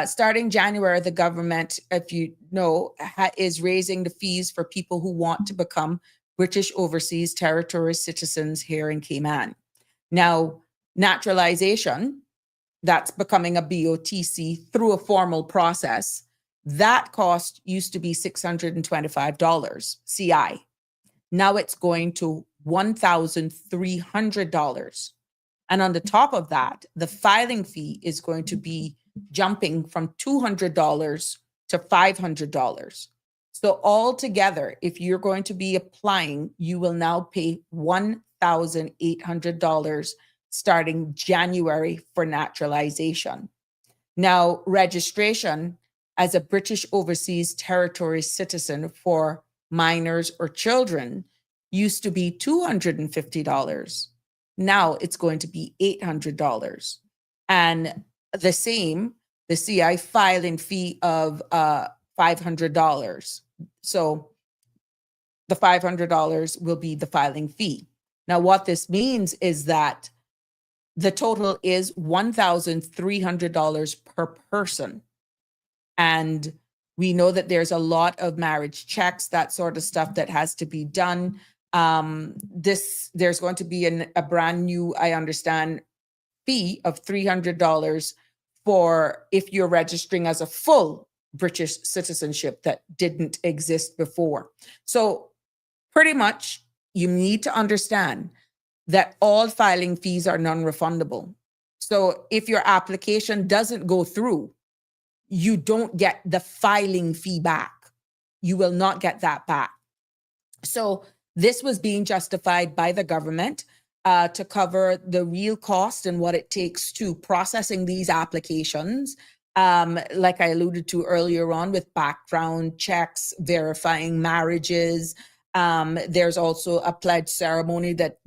Starting January, the government, if you know, is raising the fees for people who want to become British Overseas Territory citizens here in Cayman. Now, naturalization, that's becoming a BOTC through a formal process. That cost used to be $625 CI. Now it's going to $1,300. And on the top of that, the filing fee is going to be jumping from $200 to $500. So altogether, if you're going to be applying, you will now pay $1,800 starting January for naturalization. Now, registration as a British Overseas Territory citizen for minors or children used to be $250. Now it's going to be $800. And the same, the CI filing fee of $500. So the $500 will be the filing fee. Now, what this means is that the total is $1,300 per person. And we know that there's a lot of marriage checks, that sort of stuff that has to be done. There's going to be a brand new, I understand, fee of $300 for if you're registering as a full British citizenship that didn't exist before. So pretty much you need to understand that all filing fees are non-refundable. So if your application doesn't go through, you don't get the filing fee back. You will not get that back. So this was being justified by the government to cover the real cost and what it takes to processing these applications. Like I alluded to earlier on, with background checks, verifying marriages. There's also a pledge ceremony that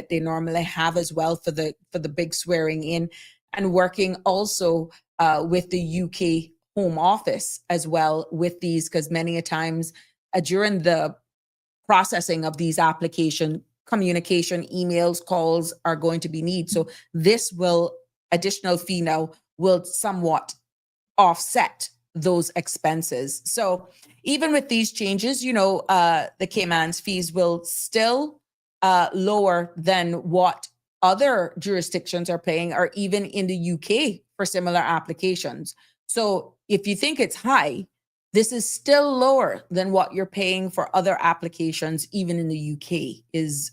they normally have as well for the big swearing in, and working also with the UK Home Office as well with these, because many a times during the processing of these application, communication, emails, calls are going to be needed. So this additional fee now will somewhat offset those expenses. So even with these changes, the Caymans fees will still lower than what other jurisdictions are paying, or even in the UK for similar applications. So if you think it's high, this is still lower than what you're paying for other applications, even in the UK, is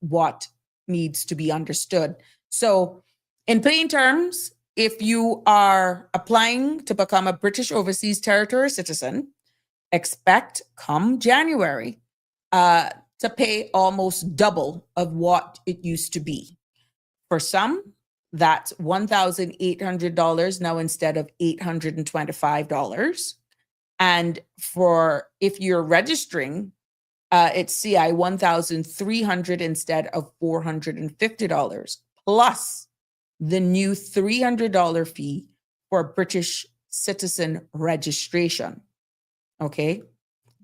what needs to be understood. So in plain terms, if you are applying to become a British Overseas Territory citizen, expect come January to pay almost double of what it used to be. For some, that's $1,800 now instead of $825. And if you're registering, it's CI $1,300 instead of $450, plus the new $300 fee for British citizen registration. Okay.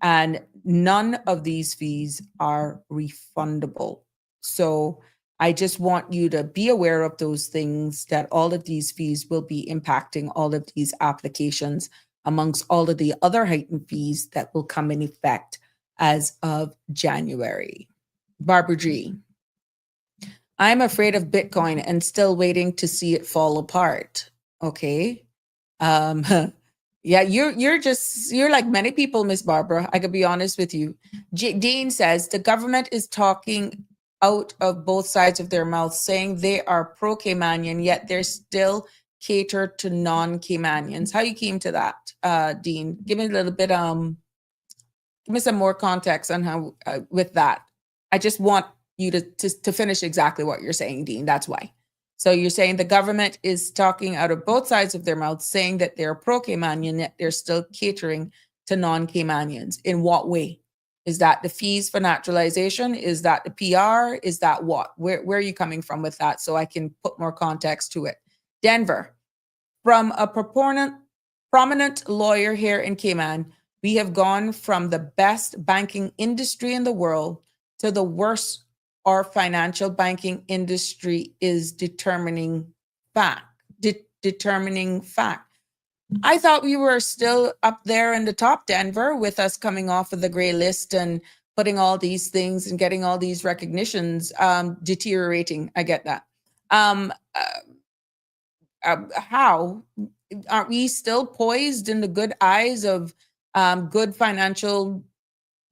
And none of these fees are refundable. So I just want you to be aware of those things, that all of these fees will be impacting all of these applications, amongst all of the other heightened fees that will come in effect as of January. Barbara G. I'm afraid of Bitcoin and still waiting to see it fall apart. Okay. Yeah, you're like many people, Miss Barbara. I could be honest with you. Dean says the government is talking out of both sides of their mouths, saying they are pro-Caymanian, yet they're still catered to non-Caymanians. How you came to that, Dean? Give me a little bit, give me some more context on how, with that. I just want you to finish exactly what you're saying, Dean. That's why. So you're saying the government is talking out of both sides of their mouths, saying that they're pro-Caymanian, yet they're still catering to non-Caymanians. In what way? Is that the fees for naturalization? Is that the PR? Is that what? Where are you coming from with that? So I can put more context to it. Denver, from a prominent lawyer here in Cayman, we have gone from the best banking industry in the world to the worst our financial banking industry is determining fact. I thought we were still up there in the top, Denver, with us coming off of the gray list and putting all these things and getting all these recognitions, deteriorating. I get that. How aren't we still poised in the good eyes of good financial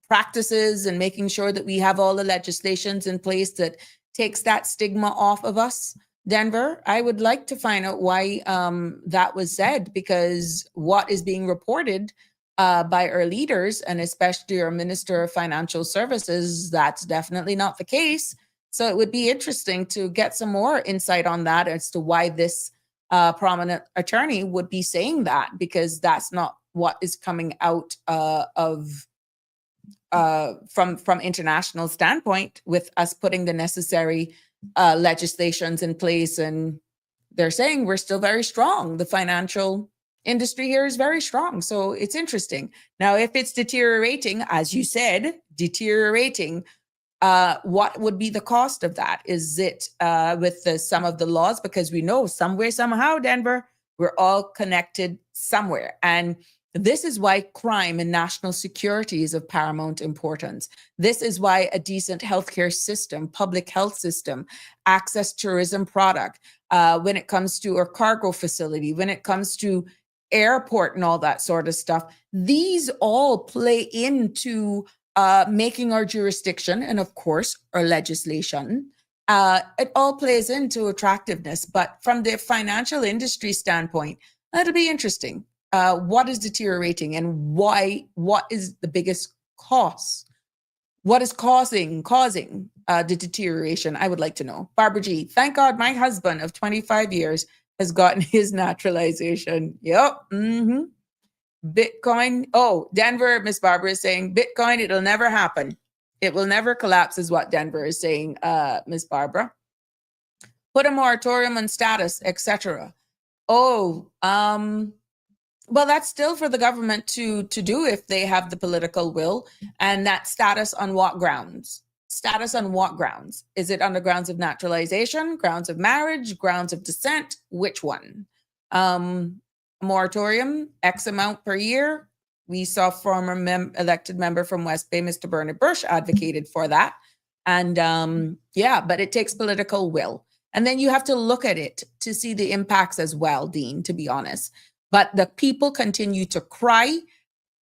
practices and making sure that we have all the legislations in place that takes that stigma off of us? Denver, I would like to find out why that was said, because what is being reported by our leaders, and especially our Minister of Financial Services, that's definitely not the case. So it would be interesting to get some more insight on that as to why this prominent attorney would be saying that, because that's not what is coming out from international standpoint, with us putting the necessary legislations in place. And they're saying we're still very strong. The financial industry here is very strong. So it's interesting. Now, if it's deteriorating, as you said, what would be the cost of that? Is it with some of the laws? Because we know somewhere, somehow, Denver, we're all connected somewhere. And this is why crime and national security is of paramount importance. This is why a decent healthcare system, public health system, access tourism product, when it comes to a cargo facility, when it comes to airport and all that sort of stuff, these all play into making our jurisdiction and, of course, our legislation. It all plays into attractiveness. But from the financial industry standpoint, that'll be interesting. What is deteriorating and why? What is the biggest cause? What is causing the deterioration? I would like to know. Barbara G, thank God my husband of 25 years has gotten his naturalization. Yep. Mm-hmm. Bitcoin. Oh, Denver, Miss Barbara is saying Bitcoin, it'll never happen. It will never collapse is what Denver is saying, Miss Barbara. Put a moratorium on status, etc. Oh, well, that's still for the government to do if they have the political will. And that status on what grounds? Status on what grounds? Is it on the grounds of naturalization, grounds of marriage, grounds of descent? Which one? Moratorium, X amount per year. We saw former elected member from West Bay, Mr. Bernard Bush, advocated for that. And yeah, but it takes political will. And then you have to look at it to see the impacts as well, Dean, to be honest. But the people continue to cry,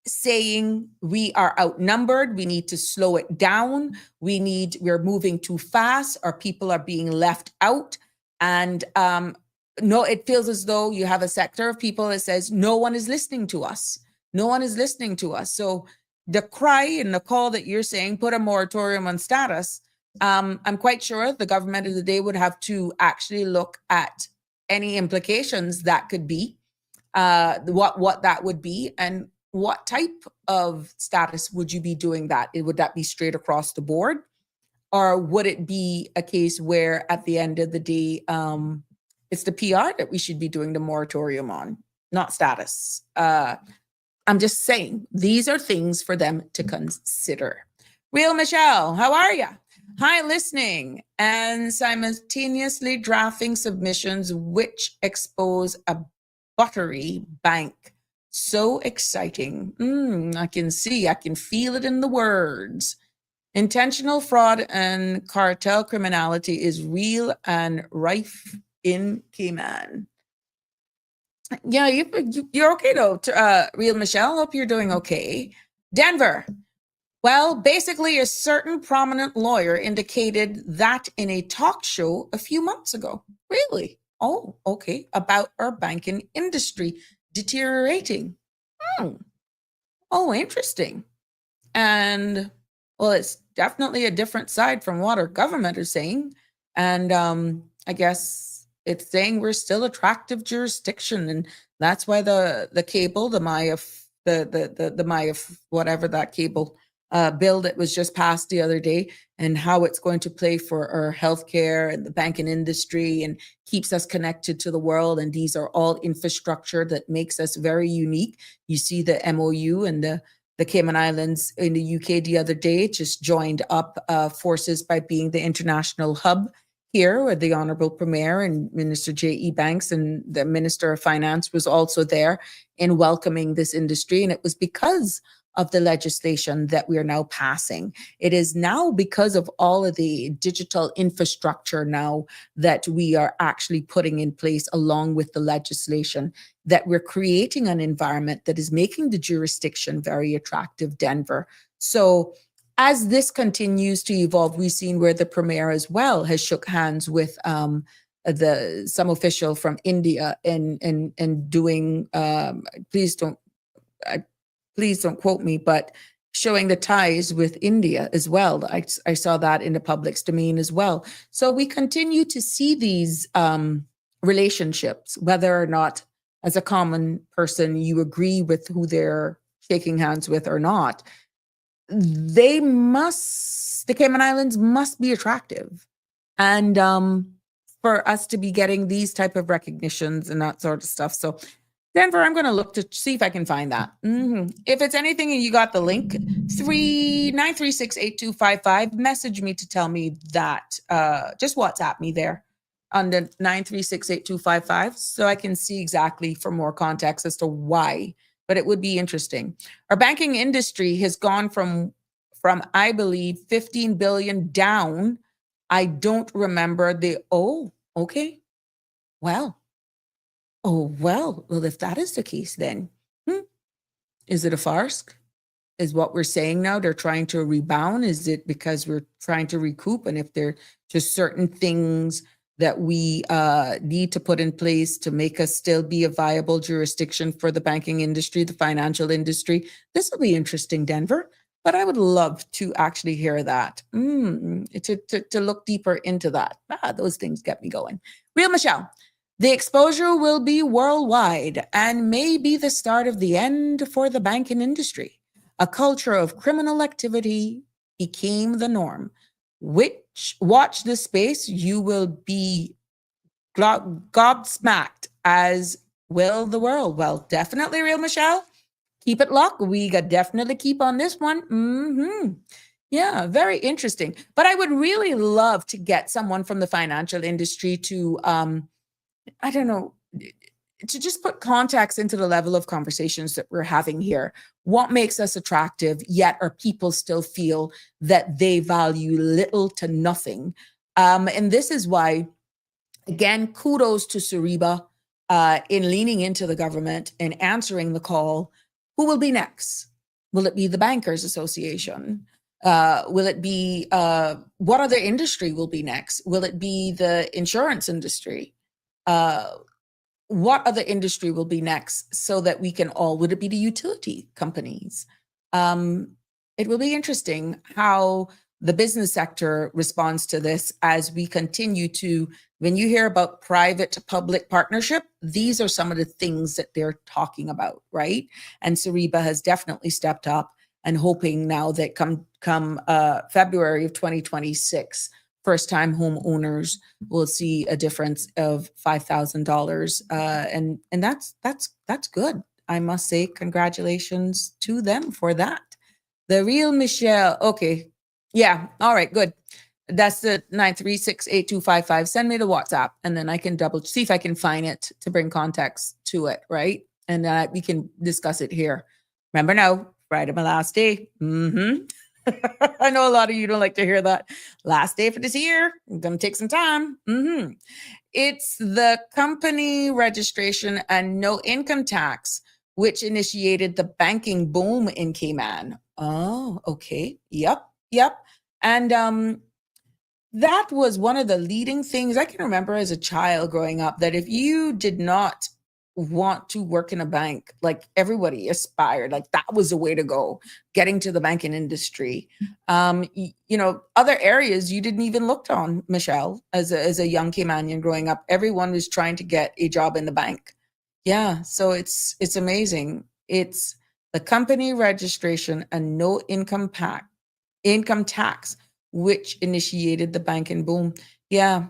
saying we are outnumbered. We need to slow it down. We're moving too fast. Our people are being left out. And no, it feels as though you have a sector of people that says no one is listening to us. No one is listening to us. So the cry and the call that you're saying, put a moratorium on status, I'm quite sure the government of the day would have to actually look at any implications that could be. What that would be, and what type of status would you be doing that? Would that be straight across the board, or would it be a case where at the end of the day, it's the PR that we should be doing the moratorium on, not status? I'm just saying these are things for them to consider. Real Michelle, how are you? Hi, listening and simultaneously drafting submissions which expose a Buttery Bank. So exciting. I can feel it in the words. Intentional fraud and cartel criminality is real and rife in Cayman. Yeah, you're okay though, Real Michelle. Hope you're doing okay. Denver. Well, basically a certain prominent lawyer indicated that in a talk show a few months ago. Really? Oh, okay. About our banking industry deteriorating. Oh, interesting. And well, it's definitely a different side from what our government is saying. And I guess it's saying we're still attractive jurisdiction. And that's why the cable, the Maya, the Maya, whatever that cable bill that was just passed the other day, and how it's going to play for our healthcare and the banking industry and keeps us connected to the world. And these are all infrastructure that makes us very unique. You see the MOU and the Cayman Islands in the UK the other day just joined up forces by being the international hub here, where the Honorable Premier and Minister J.E. Banks and the Minister of Finance was also there in welcoming this industry. And it was because of the legislation that we are now passing. It is now because of all of the digital infrastructure now that we are actually putting in place along with the legislation that we're creating an environment that is making the jurisdiction very attractive, Denver. So as this continues to evolve, we've seen where the Premier as well has shook hands with some official from India and doing, please don't quote me, but showing the ties with India as well. I saw that in the public's domain as well. So we continue to see these relationships, whether or not as a common person you agree with who they're shaking hands with or not. The Cayman Islands must be attractive. And for us to be getting these type of recognitions and that sort of stuff. So Denver, I'm going to look to see if I can find that. If it's anything and you got the link, 936-8255, message me to tell me that. Just WhatsApp me there on the 936-8255 so I can see exactly for more context as to why. But it would be interesting. Our banking industry has gone from I believe 15 billion down. I don't remember okay. Well, well, if that is the case, then is it a farce? Is what we're saying now they're trying to rebound? Is it because we're trying to recoup? And if there are just certain things that we need to put in place to make us still be a viable jurisdiction for the banking industry, the financial industry, this will be interesting, Denver. But I would love to actually hear that, to look deeper into that. Those things get me going. Real Michelle. The exposure will be worldwide and may be the start of the end for the banking industry. A culture of criminal activity became the norm. Watch this space, you will be gobsmacked, as will the world. Well, definitely, Real Michelle. Keep it locked. We got definitely keep on this one. Yeah, very interesting. But I would really love to get someone from the financial industry to I don't know, to just put context into the level of conversations that we're having here. What makes us attractive, yet our people still feel that they value little to nothing? And this is why, again, kudos to Sariba in leaning into the government and answering the call. Who will be next? Will it be the Bankers Association? Will it be, what other industry will be next? Will it be the insurance industry? What other industry will be next so that we can would it be the utility companies? It will be interesting how the business sector responds to this as we continue to, when you hear about private to public partnership, these are some of the things that they're talking about, right? And Sariba has definitely stepped up and hoping now that come February of 2026, first-time homeowners will see a difference of $5,000, and that's good. I must say, congratulations to them for that. The Real Michelle, okay, yeah, all right, good. That's the 936-8255. Send me the WhatsApp, and then I can see if I can find it to bring context to it, right? And we can discuss it here. Remember now, Friday, my last day. I know a lot of you don't like to hear that. Last day for this year. I'm going to take some time. It's the company registration and no income tax, which initiated the banking boom in Cayman. Oh, okay. Yep. And that was one of the leading things I can remember as a child growing up, that if you did not want to work in a bank, like everybody aspired, like that was the way to go, getting to the banking industry. Other areas you didn't even look on, Michelle, as a young Caymanian growing up. Everyone was trying to get a job in the bank. Yeah, so it's amazing. It's the company registration and no income tax, which initiated the banking boom. Yeah,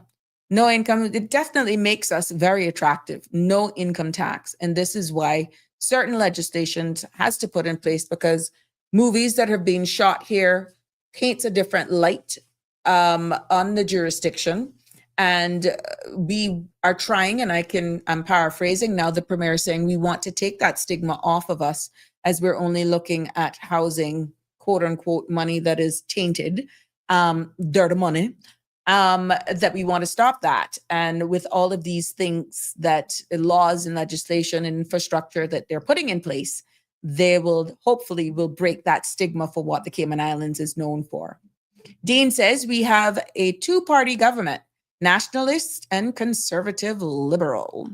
no income. It definitely makes us very attractive. No income tax. And this is why certain legislation has to put in place, because movies that have been shot here paints a different light on the jurisdiction. And we are trying, and I'm paraphrasing now, the premier saying we want to take that stigma off of us, as we're only looking at housing, quote unquote, money that is tainted, dirty money, that we want to stop that. And with all of these things, that laws and legislation and infrastructure that they're putting in place, they will hopefully break that stigma for what the Cayman Islands is known for. Dean says we have a two-party government, nationalist and conservative liberal.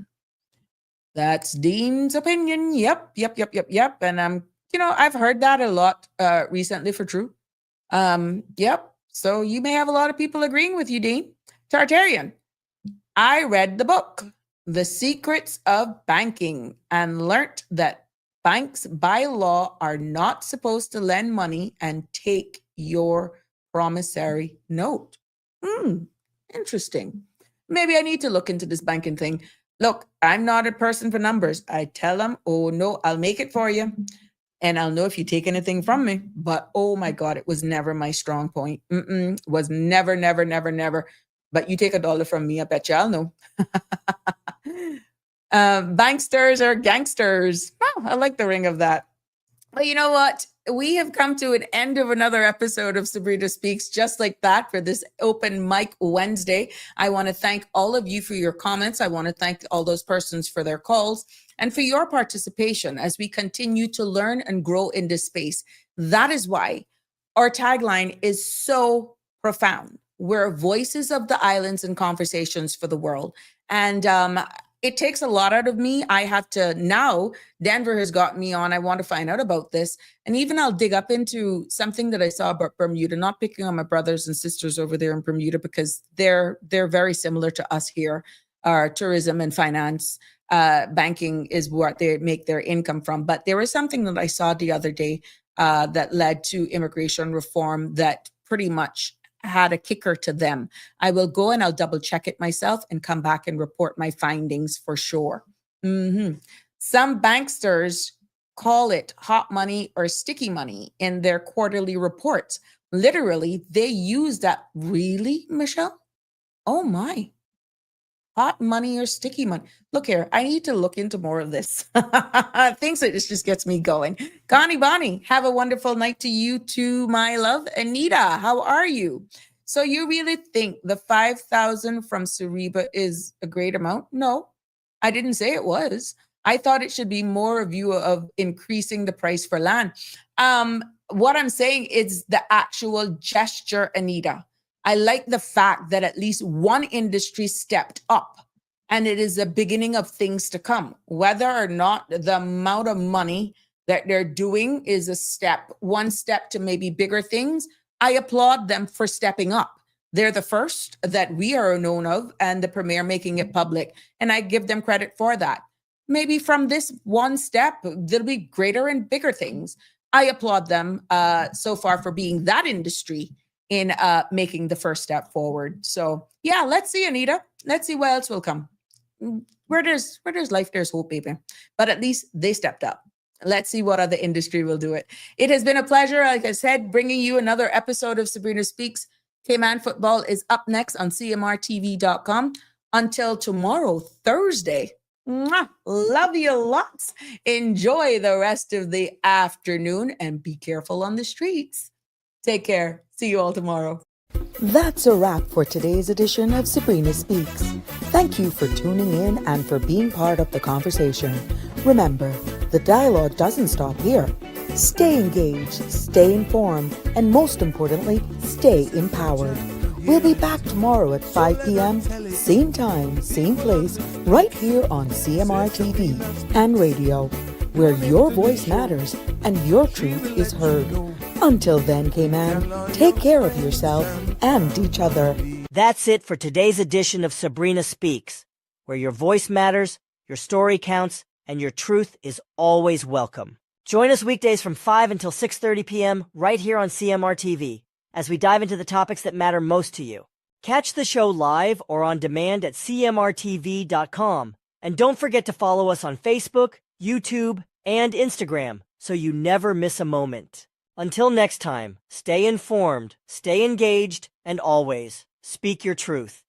That's Dean's opinion. Yep. And I've heard that a lot recently for true. Yep. So you may have a lot of people agreeing with you, Dean. Tartarian, I read the book, The Secrets of Banking, and learnt that banks by law are not supposed to lend money and take your promissory note. Interesting. Maybe I need to look into this banking thing. Look, I'm not a person for numbers. I tell them, oh no, I'll make it for you. And I'll know if you take anything from me. But oh my God, it was never my strong point. Was never. But you take $1 from me, I bet you I'll know. Banksters are gangsters. Oh, I like the ring of that. Well, you know what? We have come to an end of another episode of Sabrina Speaks, just like that, for this Open Mic Wednesday. I want to thank all of you for your comments. I want to thank all those persons for their calls and for your participation as we continue to learn and grow in this space. That is why our tagline is so profound. We're voices of the islands and conversations for the world. And it takes a lot out of me. I have to now, Denver has got me on. I want to find out about this. And even I'll dig up into something that I saw about Bermuda, not picking on my brothers and sisters over there in Bermuda, because they're very similar to us here. Our tourism and finance, banking is what they make their income from. But there was something that I saw the other day that led to immigration reform that pretty much had a kicker to them. I will go and I'll double check it myself and come back and report my findings for sure. Some banksters call it hot money or sticky money in their quarterly reports. Literally, they use that. Really, Michelle? Oh my. Hot money or sticky money. Look here, I need to look into more of this. Things that this just gets me going. Connie Bonnie, have a wonderful night to you too, my love. Anita, how are you? So you really think the 5,000 from Sariba is a great amount? No, I didn't say it was. I thought it should be more a view of increasing the price for land. What I'm saying is the actual gesture, Anita. I like the fact that at least one industry stepped up, and it is the beginning of things to come. Whether or not the amount of money that they're doing is one step to maybe bigger things, I applaud them for stepping up. They're the first that we are known of, and the premier making it public, and I give them credit for that. Maybe from this one step, there'll be greater and bigger things. I applaud them so far for being that industry in making the first step forward. So yeah, let's see, Anita. Let's see what else will come. Where there's life, there's hope, baby. But at least they stepped up. Let's see what other industry will do it. It has been a pleasure, like I said, bringing you another episode of Sabrina Speaks. Cayman football is up next on cmrtv.com. Until tomorrow, Thursday. Mwah, love you lots. Enjoy the rest of the afternoon and be careful on the streets. Take care. See you all tomorrow. That's a wrap for today's edition of Sabrina Speaks. Thank you for tuning in and for being part of the conversation. Remember, the dialogue doesn't stop here. Stay engaged, stay informed, and most importantly, stay empowered. We'll be back tomorrow at 5 p.m., same time, same place, right here on CMR TV and radio, where your voice matters and your truth is heard. Until then, Cayman, take care of yourself and each other. That's it for today's edition of Sabrina Speaks, where your voice matters, your story counts, and your truth is always welcome. Join us weekdays from 5 until 6:30 p.m. right here on CMR TV as we dive into the topics that matter most to you. Catch the show live or on demand at cmrtv.com. And don't forget to follow us on Facebook, YouTube, and Instagram so you never miss a moment. Until next time, stay informed, stay engaged, and always speak your truth.